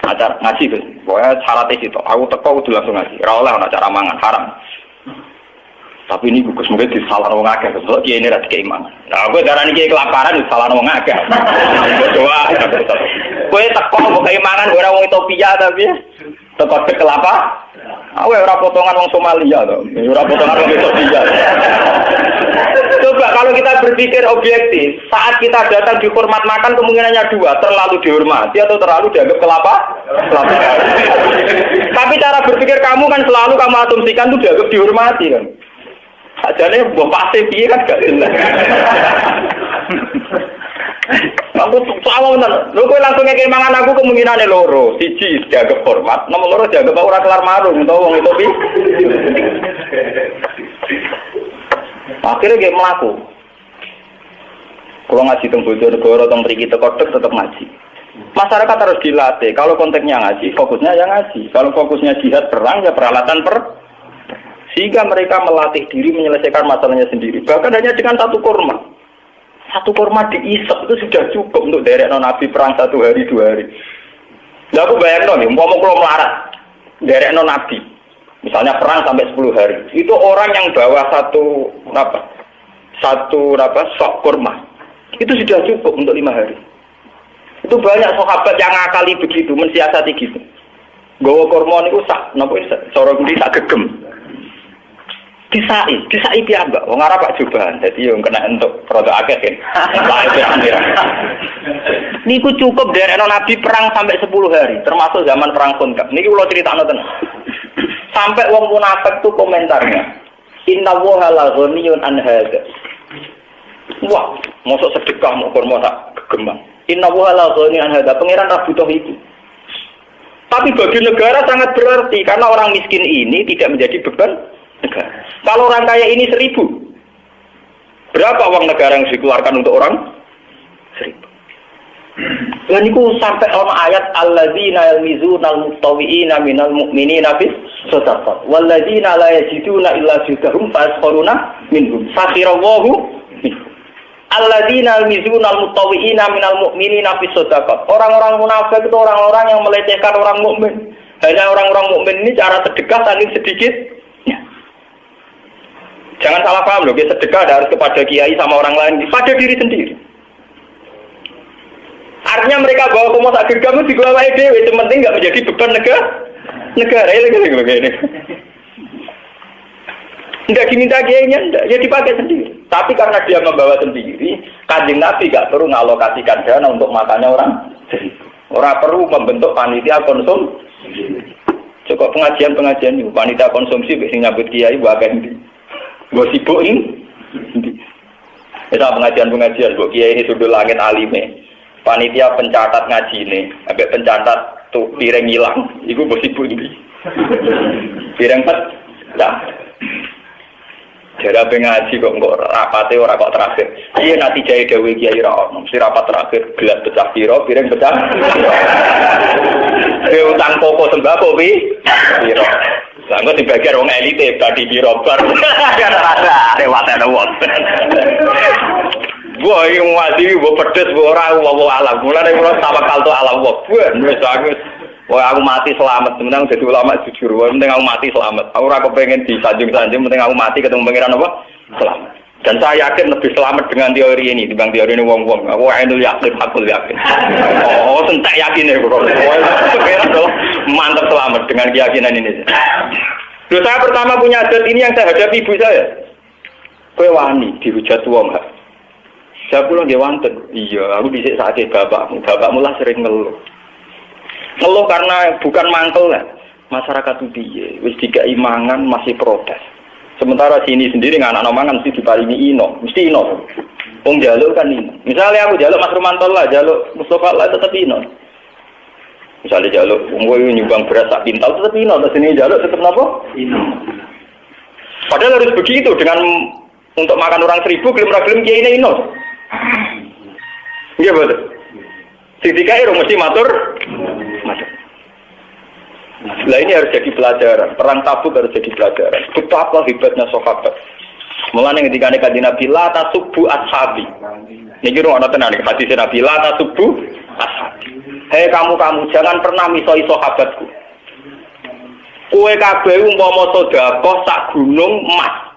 Acara ngaji Gus. Pokoke syaratnya sitok. Aku teko kudu langsung ngaji. Ora oleh ana acara mangan, haram. Tapi ini gugus mungkin disalah wong akeh, sebab kiai ini ra dikei mangan. Nah, aku darani kiai kelaparan disalah wong akeh. Doa. Kowe teko mbok keimangan ora wong Ethiopia tapi teko kelapa. Aku ora potongan wong Somalia to. Ora potongan wong Ethiopia. Coba kalau kita berpikir objektif, saat kita datang dihormat makan kemungkinannya dua, terlalu dihormati atau terlalu dianggap kelapa. Tapi cara berpikir kamu kan selalu kamu asumsikan tuh dianggap dihormati kan. Ajane mbok pasif piye kan gak jelas. Aku sama bener. Lho kowe langsung ngekek mangan aku kemungkinane loro. Siji dianggap hormat, nomor loro dianggap ora kelar marung utawa wong itu pi. Akhirnya kayak melaku. Kalau ngaji teng Bojonegoro teng mriki teko tetap ngaji. Masyarakat harus dilatih. Kalau konteksnya ngaji, fokusnya ya ngaji. Kalau fokusnya jihad perang ya peralatan sehingga mereka melatih diri menyelesaikan masalahnya sendiri. Bahkan hanya dengan satu kurma. Satu kurma diisep itu sudah cukup untuk derek Nabi perang 1 hari 2 hari. Lah aku bayangno nih, umpama kula melarat derek Nabi. Misalnya perang sampai 10 hari. Itu orang yang bawa satu sok kurma. Itu sudah cukup untuk 5 hari. Itu banyak sahabat yang ngakali begitu, mensiasati gitu. Gawa kurma niku sak napa cara kuwi sak gegem. Disai piyambak. Wong Arab Pak Jubahan. Dadi yo kena entuk produk akeh kan. Niku cukup derekno Nabi perang sampai 10 hari, termasuk zaman perang Khandaq. Niki kula critakno tenan. Sampai wong munafik tuh komentarnya. Inna woha la ghaniyun an hadza. Wah, mosok sedekah mau kurma tak gegemang. Inna woha la ghaniyun an hadza. Pangeran ra butuh itu. Tapi bagi negara sangat berarti karena orang miskin ini tidak menjadi beban negara. Kalau orang kaya ini 1.000, berapa uang negara yang dikeluarkan untuk orang? 1.000. Dan itu sampai ono ayat alladzina yalmizuna almuttawiina minal mu'minina bis shadaqat walladzina la yajiduna illa judahum fasqaruna minhum sakhirallahu minhum. Alladzina yalmizuna almuttawiina minal mu'minina bis shadaqat. Orang-orang munafik itu orang-orang yang melecehkan orang mukmin. Hanya orang-orang mukmin ini cara sedekah saking sedikit. Jangan salah paham loh, sedekah harus kepada kiai sama orang lain, pada diri sendiri. Artinya mereka bawa komosak gergamu di gua wae dhewe, itu penting enggak menjadi beban negara ini. Enggak diminta kiainya, enggak, ya dipakai sendiri. Tapi karena dia membawa sendiri, Kanjeng Nabi enggak perlu ngalokasikan dana untuk makannya orang. Orang perlu membentuk panitia konsumsi. Cukup pengajian itu, panitia konsumsi sing nyambut kiai wae ndi. Gue sibuk ini, kita pengajian buat kiai ini sudah langit alime, panitia pencatat ngaji ini, sampai pencatat tuh piring hilang, itu gue sibuk ini, piring pecah, jadi ngaji kok rapatnya orang kok terakhir, iya nanti jaya dewi kiai rawat, mesti rapat terakhir, gelas pecah piro, piring pecah, dia utang pokok sembako piro. Langgo dibagian wong elite badi birobar. Ada lewatane wong. Gua iki ngwasi mbok pedes mbok ora alam. Mulane kula tawakal to alam wong. Wis aku mati selamat. Menang dadi ulama jujur. Penting aku mati selamat. Aku ora kepengin disanjung-sanjung, penting aku mati ketemu pangeran apa? Selamat. Dan saya yakin lebih selamat dengan teori ini dibanding teori ini wong-wong. Aku ainul yakin, hakul yakin. Oh, sentak yakin ya, bro. Mantap selamat dengan keyakinan ini. Loh, saya pertama punya adat ini yang saya hadapi ibu saya. Kowe wani dihujat wong. Saya pulang dia wonten. Iya, aku dhisik sakit bapakmu. Bapakmu lah sering ngeluh. Ngeluh karena bukan mangkel lah. Masyarakat itu piye? Wis dikai mangan masih protes. Sementara sini sendiri nggak anak mangan mesti diparingi ino, mesti ino. Wong jaluk kan ino. Misalnya aku jaluk Mas Romanto lah, jaluk Mustafa lah tetap ino. Misalnya jaluk, gue nyumbang beras tak pintal tetap ino. Terus ini jaluk tetap apa? Ino. Padahal harus begitu dengan untuk makan orang 1.000 gelem kiai ini ino. Iya betul. Sidikai mesti matur. Nah ini harus jadi pelajaran. Perang Tabuk harus jadi pelajaran. Betapa hebatnya sahabat. Mulane ketika Kanjeng Nabi la tasubbu ashabi. Niki ora ana tenan hadis Nabi la tasubbu ashabi. Hei kamu jangan pernah misoi sahabatku. Kowe kabeh umpama sedekah sak gunung emas.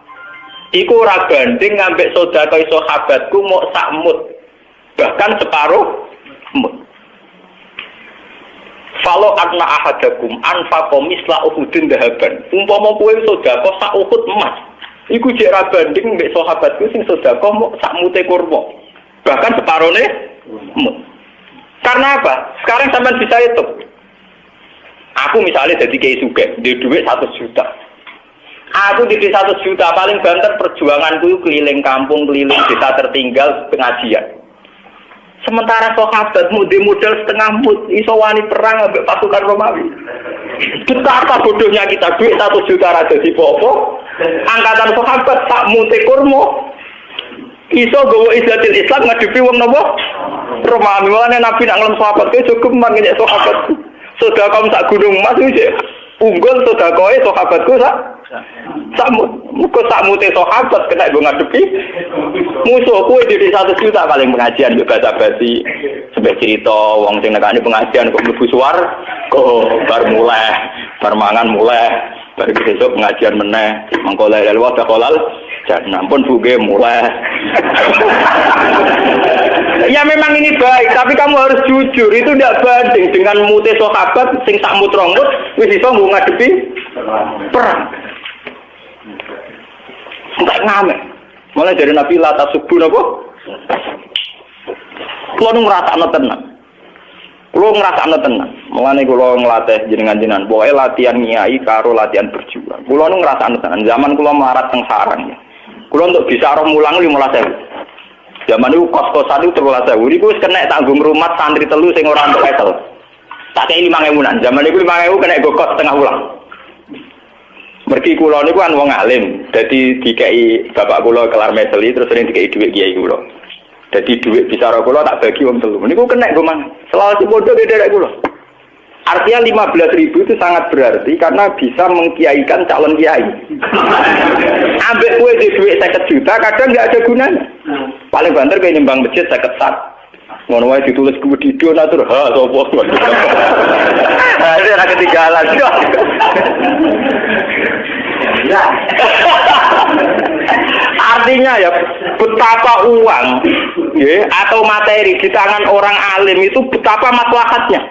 Iku ora banding ngambek sedekah sahabatku mok sak mut. Bahkan separuh mut. Falo anna ahadakum anfaqa misla Uhudin dahaban. Umpama kowe sedekah sak Uhud emas. Iku jek ra banding mbek sahabatku sing sedekah mok sak mute kurma. Bahkan separone mut. Karena apa? Sekarang sampean bisa hitung. Aku misalnya jadi kiai sugih, di duit 100 juta. Aku di 100 juta paling banter perjuanganku keliling kampung, keliling desa tertinggal pengajian. Sementara sahabatmu di modal setengah mut, iso wani perang ambek pasukan Romawi. Betapa bodohnya kita, duit 1 juta ra dadi popo. Angkatan sahabat sak mute kurma. Iso gowo izatil Islam ngadepi wong napa? Romawi. Mulane Nabi nak ngelem sahabat ke cukup man nyek sahabat. Sedekah sak gunung emas iki unggul sedekahe sahabatku sak muga sak mute sahabat kena go ngadepi musuh kowe di 100 juta paling pengajian yo basa-basi sampai cerita wong sing nekani pengajian kok mlebu swarga bar mulai bar mangan mulai bar besok pengajian meneh mengko lha wa kolal jangan pun buge mulai. Ya memang ini baik, tapi kamu harus jujur. Itu tidak banding dengan mute sahabat sing sak mutrongmut wis iso nggo ngadepi perang. Enggak ngamek. Mulai dari Nabi lata subuh napa? Kulo ngrasakno tenan. Kulo ngrasakno tenan. Mulane kulo nglatih jenengan-jenengan, pokoke latihan nyai karo latihan berjuang. Kulo ngrasakno tenan. Zaman kulo melarat teng sarang. Kulo untuk bisa roh mulang 15.000. Zaman itu kos-kosan itu 13.000. Iku wis kena tanggung rumah santri telu sing ora entuk esel. Tak kei 5.000-an. Zaman iku 5.000 kena go kos setengah wulan. Mergi kula niku kan wong alim. Dadi dikei bapak kula kelar meseli terus sering dikei dhuwit kiai kula. Dadi dhuwit bisa roh kula tak bagi wong telu. Niku kena go mang. Selawase padha derek kula. Artinya 15.000 itu sangat berarti karena bisa mengkiaikan calon kiai. Ambek kue di duit 50 juta kadang nggak ada gunanya. Paling banter kayak nyembang masjid 50 sak. Ngono wae ditulis ku video natur ha sapa. Ada ra ketinggalan. Artinya ya betapa uang ya, atau materi di tangan orang alim itu betapa maslahatnya.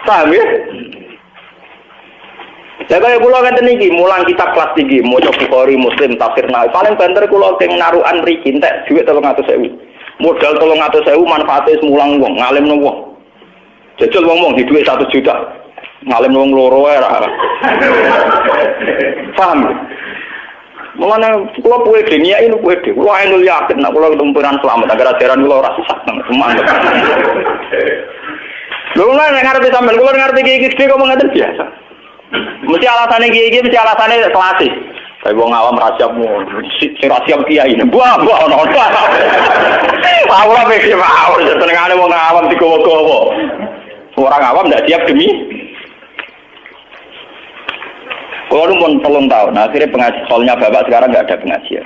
Paham ya? Ya kaya kula ngeten iki, mulang kitab kelas tinggi, maca Bukhari, Muslim, tafsir Nawawi. Paling banter kula sing narukan mriki entek dhuwit 300.000. Modal 300.000 manfaate mulang wong, ngalimno wong. Jajal wong-wong di dhuwit 1 juta. Ngalimno wong loro wae ra. Paham? Mulane kula pede niat ini pede. Kula enul yakin nek kula ketempuran selamat agar ajaran kula ora sesat nang semangat. Lho nek ngarepe sampean kula ngerti iki gede kok ngaten biasa. Mesti alasane iki mesti alasane klasik. Kayak wong awam rasiapmu, sing rasiap kiai. Buah ono. Aku ora pede mau senengane wong awam digowo-gowo. Orang awam ndak siap demi kalau pun 3 tahun, akhirnya pengajian, soalnya bapak sekarang nggak ada pengajian,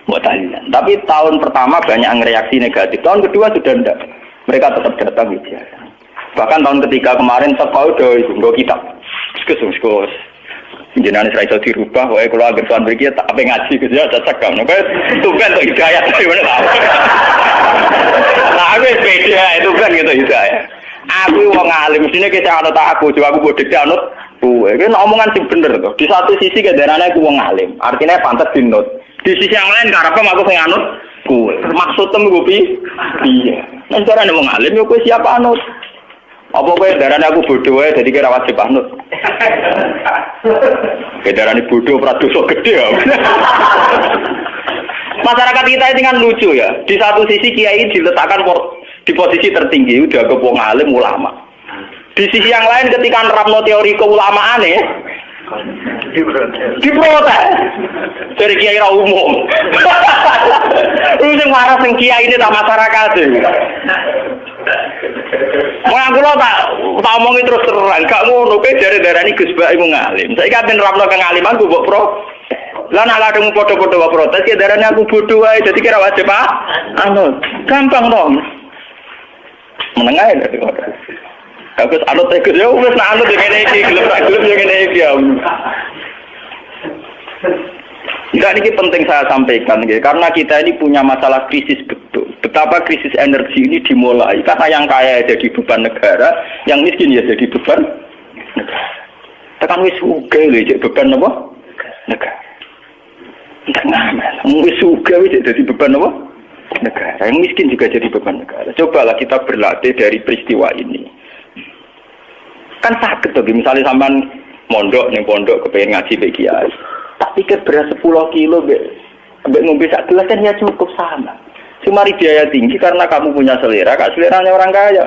buat tahlilan. Tapi tahun pertama banyak yang reaksi negatif, tahun kedua sudah enggak, mereka tetap datang gitu. Bahkan tahun ketiga kemarin sekolah udah itu nggak kitab, sekus. Jenengan Israel itu dirubah, pokoknya kalau agar tuan beri kita apa ngaji gitu ya, cocok kan? Itu kan untuk hidayah, nah aku beda itu kan gitu hidayah. Aku wong alim, mestinya kita anut aku, coba aku bodek anut. Ini omongan sing bener tuh. Di satu sisi kedarane aku wong alim, artinya pantas dinut. Di sisi yang lain karepem aku sing anut kowe. Maksudem ku piye? Nek darane wong alim yo kowe siapa anut? Apa kowe darane aku bodoh wae dadi kira wajib anut? Kedarane bodoh ora dosa gede ya. Masyarakat kita ini kan lucu ya. Di satu sisi kiai diletakkan di posisi tertinggi udah ke wong alim ulama. Di sisi yang lain ketika nerapno teori keulamaan diprotes dari kiai ra umum. Lu sing waras sing kiai ini tak masyarakat. Mau aku lo tak omongi terus terang, gak ngono kowe jare-darani Gus Bak iku ngalim. Saiki kan nerapno kengaliman ku mbok pro. Lah nek kadung padha-padha wae protes ya darane aku bodoh wae dadi kira wajib anu. Gampang dong. Menengah ya dadi ngono. Aku anut tegas ya wis nak anut ngene iki gelem yo ngene iki ya. Enggak, ini penting saya sampaikan karena kita ini punya masalah krisis betul. Betapa krisis energi ini dimulai karena yang kaya jadi beban negara, yang miskin ya jadi beban negara. Tekan wis sugih lho jadi beban apa? Negara. Wis sugih wis jadi beban apa? Negara. Yang miskin juga jadi beban negara. Cobalah kita berlatih dari peristiwa ini. Kan sakit tuh, misalnya sampean mondok ning pondok kepengen ngaji mbek kiai. Tak pikir beras 10 kilo mbek ngombe sak gelas kan ya cukup sama. Cuma biaya tinggi karena kamu punya selera, kan seleranya orang kaya.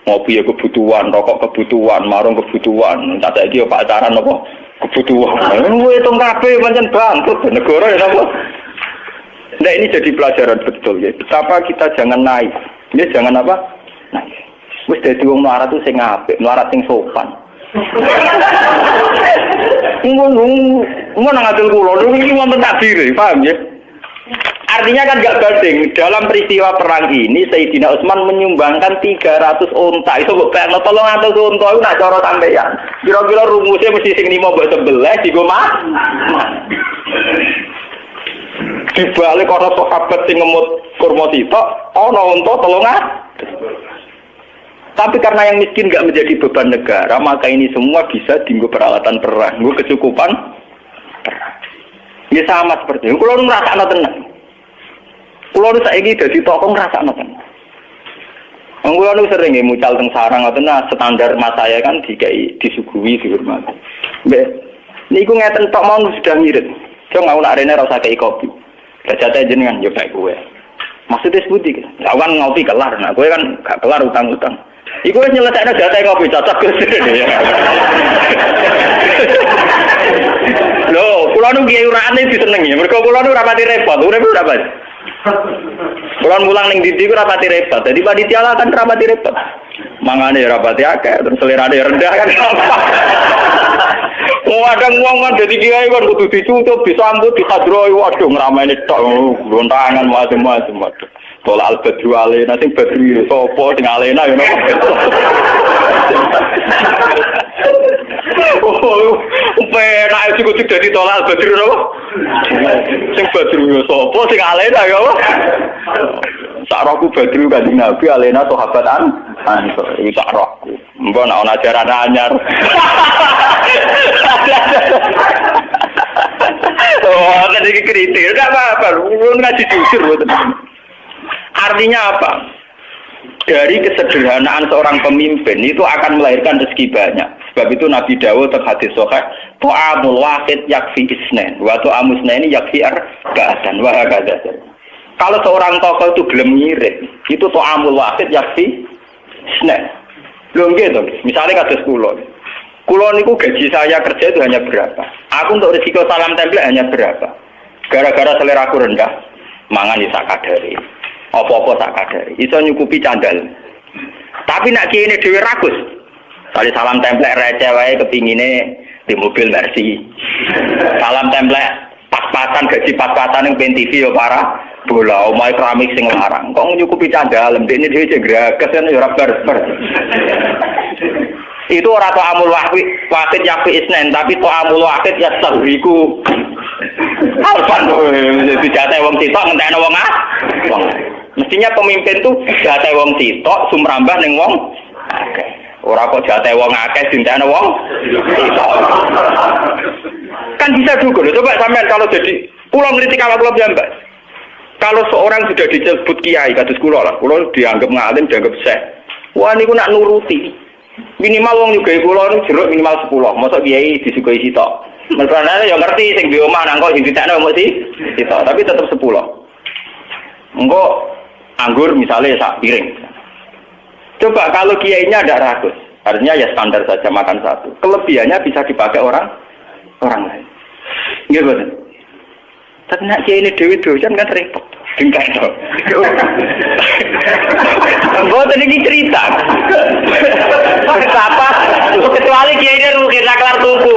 Ngopi ya kebutuhan, rokok kebutuhan, marung kebutuhan, tak saiki yo pacaran apa kebutuhan. Kowe hitung kabeh pancen bangkrut negara ya apa. Nah ini jadi pelajaran betul ya. Betapa kita jangan naik. Ya jangan apa? Naik. Wis dadi wong melarat tuh sing apik, melarat sing sopan. Ngono ngatul kula, iki wonten takdir, paham ya? Artinya kan enggak banding. Dalam peristiwa perang ini Sayyidina Utsman menyumbangkan 300 unta. Itu kok bayangno 300 unta iku nak cara sampeyan. Kira-kira rumusnya mesti sing 5 mbok sebelah digo mah. Dibalik ana sahabat sing ngemut kurma sitok, ana unta 300. Tapi karena yang miskin nggak menjadi beban negara, maka ini semua bisa dienggo peralatan perang, nggo kecukupan perang. Ya sama seperti itu. Kulo ngrasakno tenan. Kulo saiki dadi tokoh ngrasakno tenan. Kulo nu sering mucal teng sarang ngoten standar mas saya kan dikai disuguhi dihormati. Mbak niku ngeten tok mau sudah mirip. Jong mau nak rene ora usah kei kopi. Jajate jenengan yo bae kowe. Maksudnya sebuti kan? Lawan ngopi kelar, nah kowe kan gak kelar utang-utang. Iku wis nyelesekno jatah kopi cocok Gus. Lho, kula nu kiai urane disenengi. Mergo kula nu ora pati repot, urip ora pati. Kula mulang ning ndi ku ora pati repot. Dadi panitia lah kan ora pati repot. Mangane ora pati akeh, terus selerane rendah kan. Oh ada wong kan dadi kiai kan kudu dicucup, disambut, dihadroi, waduh ngrameni tok, gontangan macam-macam. Tolak al-badru alena, sing badru sopo, sing alena ya nopo. Oh, penak iki kudu dadi tolak al-badru nopo. Sing badru sopo, sing alena ya apa? Sak rohku badru Kanjeng Nabi alena sahabatan. Iki sak rohku. Mbok nek ana ajaran anyar. Oh, tadi kritik, enggak apa-apa. Lu ngaji jujur betul. Artinya apa? Dari kesederhanaan seorang pemimpin itu akan melahirkan rezeki banyak. Sebab itu Nabi Dawud hadis sahih, ta'amul wahid yakfi isnain, wa ta'amul isnaini yakfi arba'atan wa hakadha. Kalau seorang tokoh itu gelem ngirit, itu ta'amul wahid yakfi isnain. Lho nggih to, misalnya kados kula. Kula niku gaji saya kerja itu hanya berapa? Aku untuk risiko salam template hanya berapa? Gara-gara selera aku rendah, mangan sak kadare. Apa-apa sak kadare. Iso nyukupi candal. Tapi nek kene dhewe ragus. Kali salam template receh wae kepingine di mobil Mercy. Salam template pas-pasan gaji pas-pasan ning PEN TV yo parah. Bola omahe keramik sing larang. Kok nyukupi candal, ndekne dhewe jegrages kan yo ora barbar. Itu ora ta'amul wahid yakfi isnen, tapi ta'amul wahid yastahiku alfan. Dijate wong sitok ngentekno wong wong. Mestinya pemimpin tuh jate wong sitok sumrambah ning wong akeh. Ora kok jate wong akeh dintekno wong sitok. Kan bisa juga loh. Coba sampean kalau jadi kula ngritik awak kula piyambak. Kalau seorang sudah disebut kiai kados kula lah, kula dianggap ngalim, dianggap syekh. Wah niku nak nuruti. Minimal wong nyugai kula niku jeruk minimal 10. Mosok kiai disuguhi sitok. Mergane ya ngerti sing di omah nang kok sing ditekno mesti sitok, tapi tetap 10. Engko anggur misalnya sak piring. Coba kalau kiainya ada ragus, artinya ya standar saja makan satu. Kelebihannya bisa dipakai orang lain. Nggih betul. Tapi nak kiai ini dewi dojan kan repot. Tingkat to. Mboten iki cerita. Apa? Kecuali kiai ini rugi kelar tuku.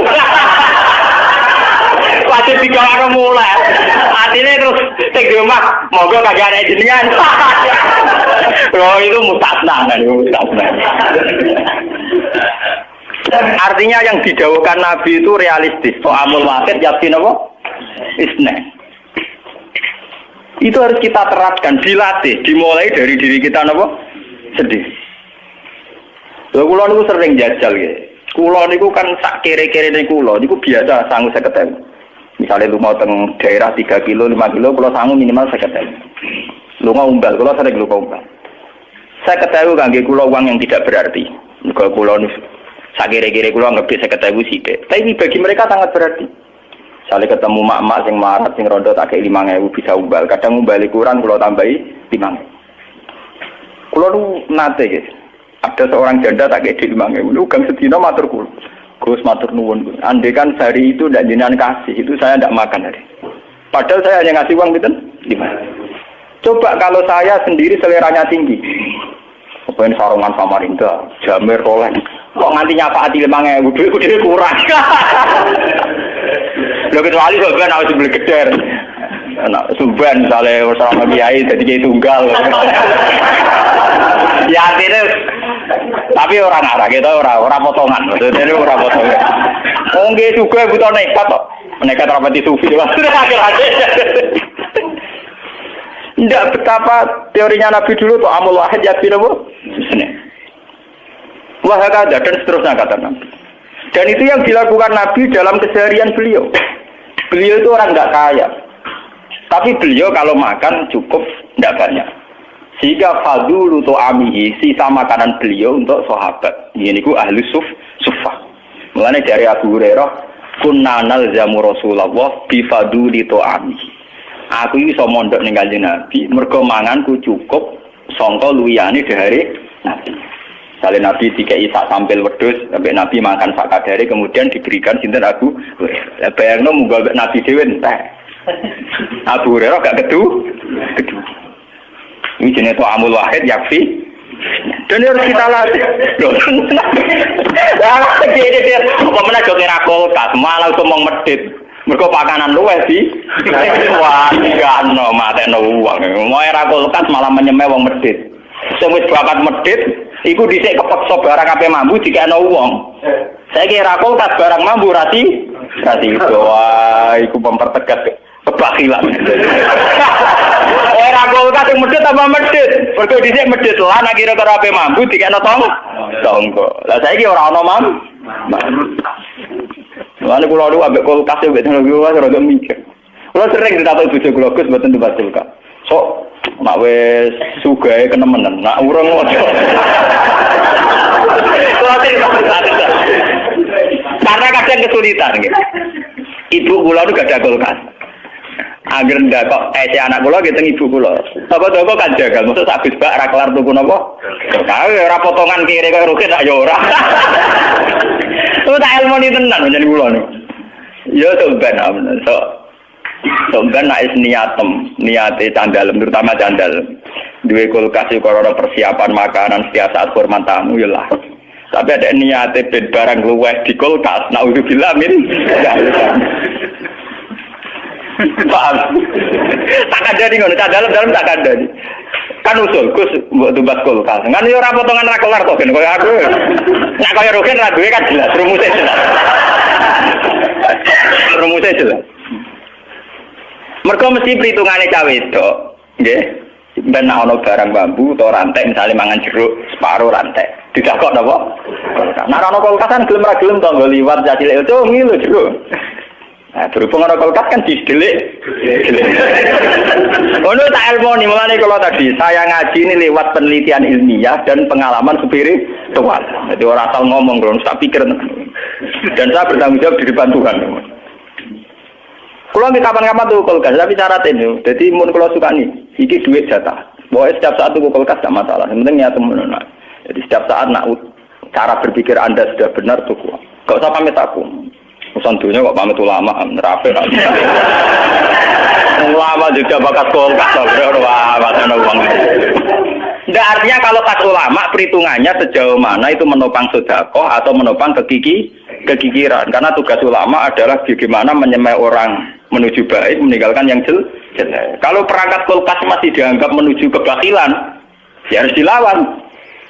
Wajib digawe mulai. Artinya terus sing di omah monggo kagak ana jenengan. Oh itu mustasna kan mustasna. Artinya yang didhawuhkan Nabi itu realistis. So'amul wahid yakin apa? Isna. Itu harus kita terapkan, dilatih, dimulai dari diri kita napa? Sedih. Lha kula niku sering jajal nggih. Kula niku kan sak kere-kerene kula niku biasa sangu 50.000. Misale lunga teng daerah 3 kilo, 5 kilo kula sangu minimal 50.000. Lunga umbal, kula sering lunga umbal. 50.000 kangge kula uang yang tidak berarti. Mergo kula niku sak kere-kere kula anggap 50.000 sithik. Tapi bagi mereka sangat berarti. Sale ketemu mak-mak sing marat sing rondo tak kei 5.000 bisa umbal. Kadang umbali kurang kula tambahi 5.000. Kula nu nate guys. Ada seorang janda tak kei 5.000. Lu gang sedina matur kula. Gus matur nuwun. Andai kan sehari itu ndak jenengan kasih, itu saya ndak makan hari. Padahal saya hanya ngasih uang pinten? 5. Coba kalau saya sendiri seleranya tinggi. Kepen sarungan Samarinda, Jamir Rolex. Kok nganti nyapaati 5.000 duit dhewe kurang. Lho kecuali sampeyan harus beli geder. Anak Subhan misalnya bersama kiai jadi kiai tunggal. Ya artinya tapi orang arah kita orang potongan. Maksudnya orang potongan. Mungkin juga butuh nekat kok. Nekat rapati sufi akhir-akhir. Tidak betapa teorinya Nabi dulu tuh amul wahid ya apa? Wahakada dan seterusnya kata Nabi. Dan itu yang dilakukan Nabi dalam keseharian beliau. Beliau itu orang nggak kaya, tapi beliau kalau makan cukup nggak banyak. Sehingga fadulu to'amihi, sisa makanan beliau untuk sahabat. Ini ku ahli suffah. Mulanya dari Abu Hurairah, kunna nalzamu Rasulullah bifaduli to'amihi. Aku ini bisa mondok ning Kanjeng Nabi, mergo manganku cukup sangka luyane dari Nabi. Sale Nabi dikei sak sampil wedhus, sampai Nabi makan sak kadare kemudian diberikan sinten Abu Hurairah. Bayangno munggah Nabi dhewe entek. Abu Hurairah gak kedu. Ini jenis amul wahid yakfi. Dan harus kita latih. Loh. Dia apa meneh jo kira kulkas, malah ngomong medhit. Mergo pakanan luwih sih. Wah, gano matekno wong. Mau era kulkas malah menyemeh wong medhit. Sing wis bakat medhit iku dhisik kepeksa barang ape mambu dikene wong. Saiki ra kulkas barang mambu rati itu. Wah, iku mempertegas kebakilan. Ora kulkas sing medhit tambah medhit. Mergo dhisik medhit lan kira-kira ape mambu dikene tonggo. Lah saiki ora ana mambu. Lalu kula lu ambek kulkas mbek teknologi wis rada mikir. Kula sering ditakoki bojo kula Gus mboten tempat kulkas. Sok nek wis sugahe kenemenen, nek urung ojo. Karena kadang kesulitan gitu. Ibu kula nu gak ada kulkas. Angger ndak kok anak kula gitu ibu kula. Apa-apa kan jagal, maksud sak bis bak ra kelar tuku napa? Kae ora potongan kiri kok rugi tak ya ora. Itu tak ilmu ni tenan menjadi kula nu. Ya sampean amen. Sampean nek niate candal terutama candal. Duwe kulkas iku ora persiapan makanan setiap saat hormat tamu ya lah. Tapi ada niate ben barang luweh di kulkas, naudzubillah min. Paham? Tak ada di ngono, dalam tak ada di. Kan usul Gus mbok tumbas kulkas. Kan yo ora potongan ra kelar kok ben koyo aku. Nek koyo rugen ra duwe kan jelas, rumusnya jelas. Rumusnya jelas. Mergo mesti perhitungane cawe wedok, nggih. Ben ana barang bambu atau rantai misalnya mangan jeruk separuh rantai. Didakok napa? Nah ana kulkasan gelem ra gelem to nggo liwat cacile itu ngilu jeruk. Nah, berhubung orang kulkas kan didelik. Ono tak ilmu nih, mulane kalau tadi saya ngaji ini lewat penelitian ilmiah dan pengalaman spiritual. Jadi orang asal ngomong, belum tak pikir. Dan saya bertanggung jawab di depan Tuhan. Kalau kapan-kapan tuh kulkas, tapi syarat ini. Jadi mun kalau suka nih, iki duit jatah. Bahwa setiap saat tuh kulkas tak masalah. Yang penting niat temen. Jadi setiap saat nak cara berpikir Anda sudah benar tuh. Gak usah pamit aku. Urusan dunia kok pamit ulama, nerape nanti. Ulama juga bakat kulkas, wah, macam uang. Tidak artinya kalau pas ulama perhitungannya sejauh mana itu menopang sedekah atau menopang kegigiran. Karena tugas ulama adalah bagaimana menyemai orang menuju baik, meninggalkan yang jelek. Kalau perangkat kulkas masih dianggap menuju kebakilan, ya harus dilawan.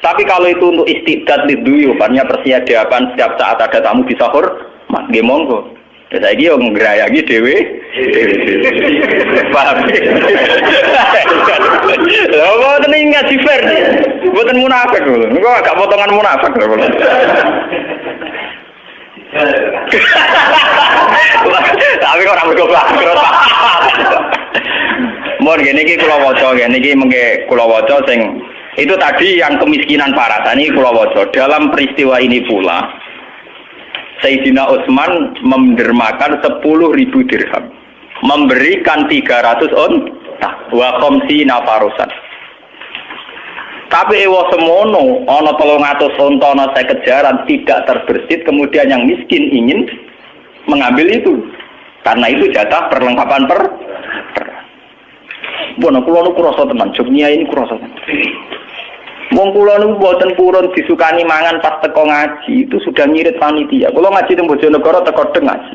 Tapi kalau itu untuk istidad liduyu, artinya persiapan setiap saat ada tamu di sahur, nggih monggo. Saiki yo ngrayangi dhewe. Paham. Lha mboten ngaji fair. Mboten munafik lho. Niku agak potongan munafik lho. Tapi kok ora mergo bangkrut. Mun ngene iki kula waca, ngene iki mengke kula waca sing itu tadi yang kemiskinan parah. Tadi kula waca dalam peristiwa ini pula Sayyidina Utsman mendermakan 10.000 dirham. Memberikan 300 unta wa khamsina farusan. Tapi ewa semono ana 300 unta ana 50 jaran tidak terbersit, kemudian yang miskin ingin mengambil itu. Karena itu jatah perlengkapan Bono kula niku krasa tenan, jognya ini krasa tenan. Wong kula niku mboten purun disukani mangan pas teko ngaji, itu sudah ngirit panitia. Kula ngaji teng Bojonegoro teko deng ngaji.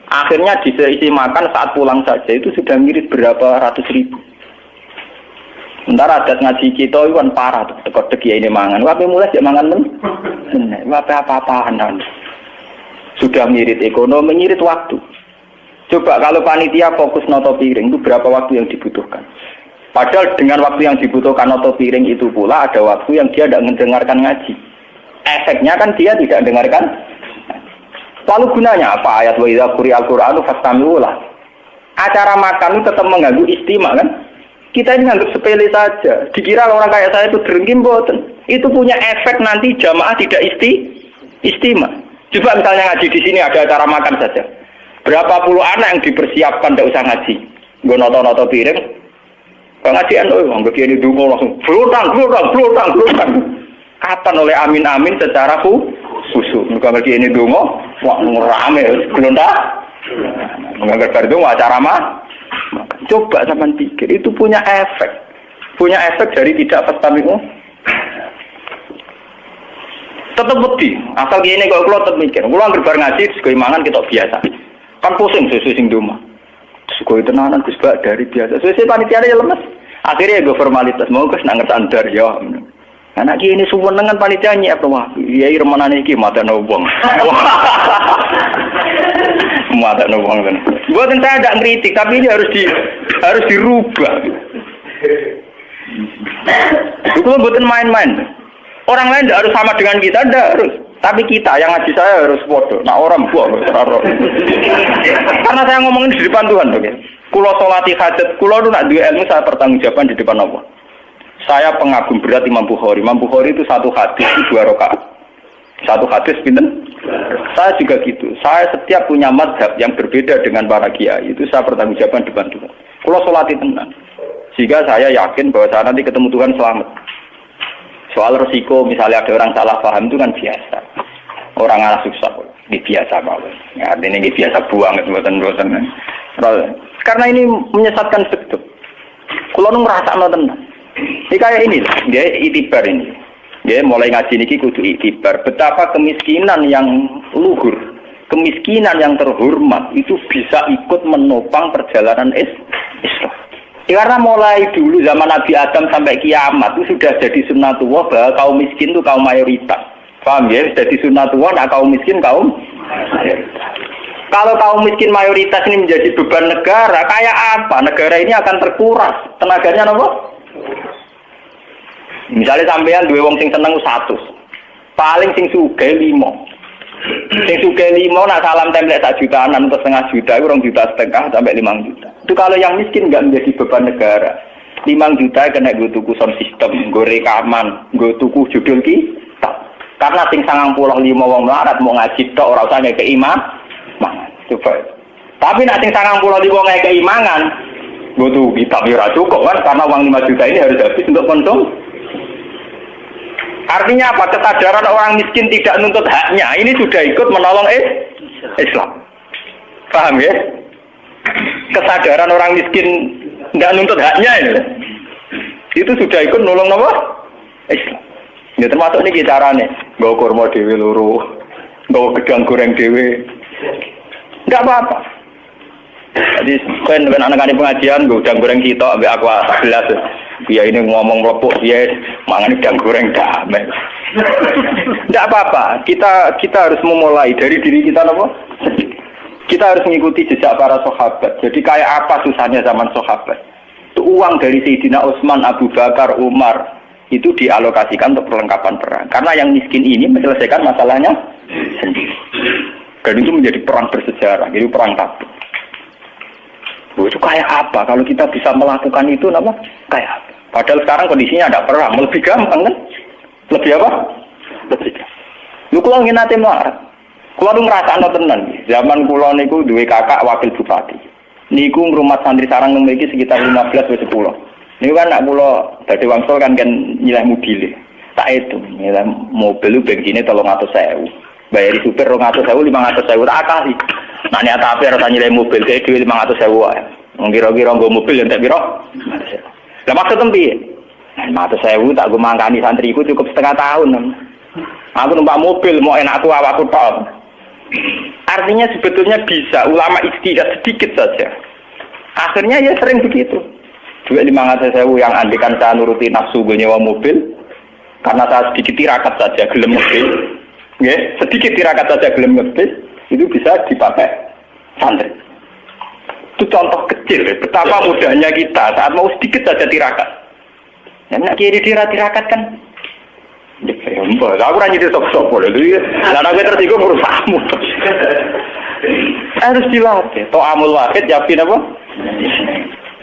Akhirnya diisi makan saat pulang saja itu sudah ngirit berapa ratus ribu. Sementara adat ngaji kita itu kan parah tuh, teko deg ya ini mangan. Wae mulai jek mangan men. Wae apa-apaan. Sudah ngirit ekonomi, ngirit waktu. Coba kalau panitia fokus noto piring itu berapa waktu yang dibutuhkan? Padahal dengan waktu yang dibutuhkan noto piring itu pula ada waktu yang dia tidak mendengarkan ngaji. Efeknya kan dia tidak mendengarkan. Lalu gunanya apa? Ayat wa idza quri'al Qur'anu fastami'u lah. Acara makan itu tetap mengganggu istimak kan? Kita ini nganggap sepele saja. Dikira orang kayak saya itu derengkin boten. Itu punya efek nanti jamaah tidak istimak. Coba misalnya ngaji di sini ada acara makan saja. Berapa puluh anak yang dipersiapkan tidak usah ngaji. Gue noto-noto piring. Pengajian, anggap dia ini dungo langsung blutang. Kapan oleh amin secara khusus. Anggap dia ini dungo, wah ngerame, gelondak. Menganggap itu acara mah. Coba zaman pikir, itu punya efek. Punya efek dari tidak pastamiku. Tetap beti. Asal gini kalau keluar tetap mikir. Kalau anggap ngaji, segala mangan kita biasa. Kan pusing sesuai sing doma. Sugoi tenanan Gus Bak dari biasa. Sesuai panitia ya lemes. Akhirnya gue formalitas mau Gus nang standar ya. Anak ini suwun dengan panitia nyiap wah. Iya remanane iki mata nobong. Mata nobong kan. Buat saya tidak kritik tapi ini harus dirubah. Itu bukan main-main. Orang lain tidak harus sama dengan kita, tidak harus. Tapi kita yang ngaji saya harus bodoh. Nah orang buah karena saya ngomongin di depan Tuhan, oke. Kulo sholati hajat, kulo itu nak dua ilmu saya pertanggungjaban di depan Allah. Saya pengagum berat Imam Bukhari. Imam Bukhari itu satu hadis itu 2 rakaat. Satu hadis pinten? Saya juga gitu. Saya setiap punya mazhab yang berbeda dengan para kiai itu saya pertanggungjaban di depan Tuhan. Kulo sholati tenang. Sehingga saya yakin bahwa saya nanti ketemu Tuhan selamat. Soal resiko misalnya ada orang salah paham itu kan biasa. Orang anak susah, ini biasa banget. Ya, artinya ini biasa buang buatan. Karena ini menyesatkan betul. Kalau nu merasa tenang. Ini kayak ini, dia itibar ini. Dia mulai ngaji ini kudu itibar. Betapa kemiskinan yang luhur, kemiskinan yang terhormat itu bisa ikut menopang perjalanan Islam. Karena mulai dulu zaman Nabi Adam sampai kiamat itu sudah jadi sunnatullah bahwa kaum miskin itu kaum mayoritas. Paham ya? Jadi sunnatullah, nah kaum miskin kaum mayoritas. Kalau kaum miskin mayoritas ini menjadi beban negara, kayak apa? Negara ini akan terkuras. Tenaganya apa? Misalnya sampean dua wong sing seneng 100. Paling sing sugih 5. Sing sugih 5 nak salam template 1 jutaan atau setengah juta, 2,5 juta sampai 5 juta. Itu kalau yang miskin nggak menjadi beban negara. 5 juta kena gue tuku sound system, gue rekaman, gue tuku judul kitab. Karena sing 95 wong melarat mau ngaji tok ora usah ngeke mangan. Coba. Tapi nak sing 95 ngeke mangan, gue tuku kitab ya ora cukup kan karena uang 5 juta ini harus habis untuk konsumsi. Artinya apa? Kesadaran orang miskin tidak nuntut haknya. Ini sudah ikut menolong Islam. Paham ya? Kesadaran orang miskin tidak nuntut haknya ini. Itu sudah ikut nolong apa? Islam. Ya termasuk ini caranya. Gawa kurma dewe loro. Gawa gedang goreng dewe. Tidak apa-apa. Jadi kan anak-anak pengajian gue udang goreng kita ambil aku 11. Dia ini ngomong lepuk dia mangan udang goreng damai. Tidak apa-apa. Kita harus memulai dari diri kita apa? Kita harus mengikuti jejak para sahabat. Jadi kayak apa susahnya zaman sahabat? Itu uang dari Sayyidina Utsman, Abu Bakar, Umar itu dialokasikan untuk perlengkapan perang. Karena yang miskin ini menyelesaikan masalahnya sendiri. Dan itu menjadi perang bersejarah, jadi perang Tabuk. Itu kayak apa? Kalau kita bisa melakukan itu, nama kayak apa? Padahal sekarang kondisinya ada perang, lebih gampang kan? Lebih apa? Lebih gampang. Lu kalau ingin nanti melarat, kalau lu ngerasa tenan, zaman kulo niku duwe kakak wakil bupati. Niku ngrumat santri sarang memiliki sekitar 15-10. Niku kan nak kulo dadi wangsul kan nilai mobil. Tak itu, nilai mobil lu bensinnya 300.000. Bayari supir 200.000, 500.000 tak akali. Nah niat ape ora nilai mobil kayak duit 500.000 wae. Wong kira-kira nggo mobil yang tak piro? Lah maksud piye? 500.000 tak go mangkani santriku cukup setengah tahun. Aku numpak mobil mau enakku awakku tok. Artinya sebetulnya bisa ulama ijtihad sedikit saja. Akhirnya ya sering begitu. Duit 500.000 yang andikan saya nuruti nafsu gue nyewa mobil karena saya sedikit tirakat saja gelem mobil. Nggih, sedikit tirakat saja gelem mobil itu bisa dipakai santri. Itu contoh kecil betapa mudahnya kita saat mau sedikit saja tirakat. Yang nak kiri tirakat kan ya mbak, aku rajin sok-sok boleh dulu ya. Dan aku tersinggung berusahamu. Harus dilatih. To'amul wahid, yakin apa?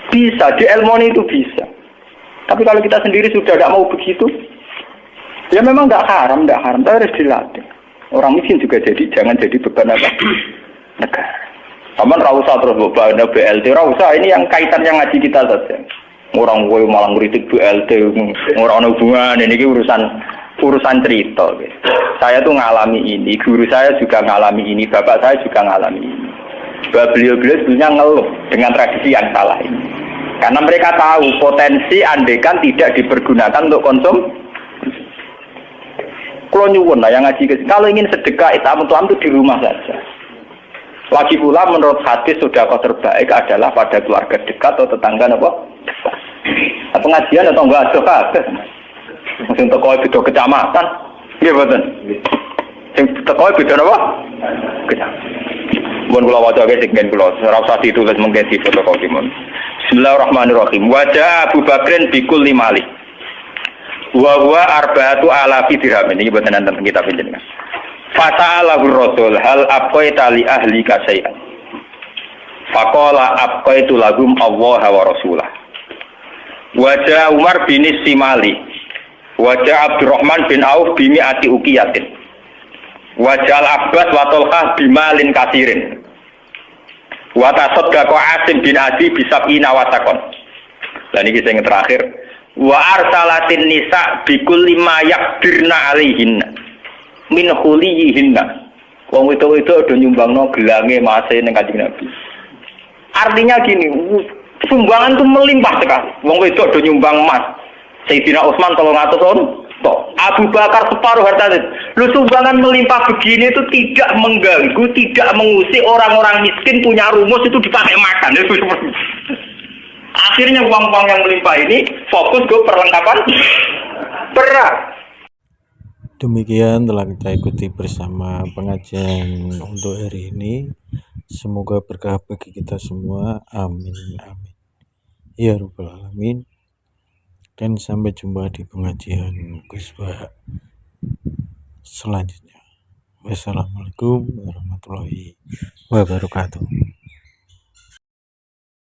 Bisa, di ilmu itu bisa. Tapi kalau kita sendiri sudah tidak mau begitu, ya memang tidak haram, tapi harus dilatih. Orang miskin juga jangan jadi beban apa? Negara. Taman rausa terus beban BLT, rausa ini yang kaitannya ngaji kita saja. Orang gue malah ngeritik BLT, orang hubungan ini urusan cerita. Saya tuh ngalami ini, guru saya juga ngalami ini, bapak saya juga ngalami ini. Beliau-beliau sebenarnya ngeluh dengan tradisi yang salah ini. Karena mereka tahu potensi andekan tidak dipergunakan untuk konsum. Kalau nyuwun lah yang ngaji kalau ingin sedekah itu di rumah saja. Lagi pula menurut hadis sedekah terbaik adalah pada keluarga dekat atau tetangga apa? Pengajian atau enggak ada. Sing teko beda kecamatan. Nggih mboten. Sing teko beda apa? Kecamatan. Mun kula waca ge sing ben kula ora usah ditulis mungkin di fotokopi mun. Bismillahirrahmanirrahim. Wajah Abu Bakrin bikul limali. Wa huwa arba'atu alafi dirham. Ini mboten nonton kitab jenengan. Fata'alahu Rasul hal aqaita li ahli kasai'an. Faqala aqaitu lahum Allah wa rasulah. Wajah Umar bin Simali. Wajah Abdurrahman bin Auf bimi ati ukiyatin. Wajah Al-Abbas wa Tolkah bimalin kasirin. Wa tasaddaqa Asim bin Adi bisab'ina watakon. Dan ini yang terakhir. Wa arsalatin nisa bikulli ma yakdirna alihinna min huliyihinna. Wong itu udah nyumbangno gelange mase ning Kanjeng Nabi. Artinya gini, sumbangan itu melimpah sekali. Wong itu udah nyumbang emas. Sayyidina Utsman 300 on, toh Abu Bakar separuh hartanya. Lu sumbangan melimpah begini itu tidak mengganggu, tidak mengusik orang-orang miskin punya rumus itu dipakai makan. Akhirnya uang-uang yang melimpah ini fokus ke perlengkapan perang. Demikian telah kita ikuti bersama pengajian untuk hari ini. Semoga berkah bagi kita semua. Amin. Amin. Ya Rabbal Alamin. Dan sampai jumpa di pengajian Kusbah selanjutnya. Wassalamualaikum warahmatullahi wabarakatuh.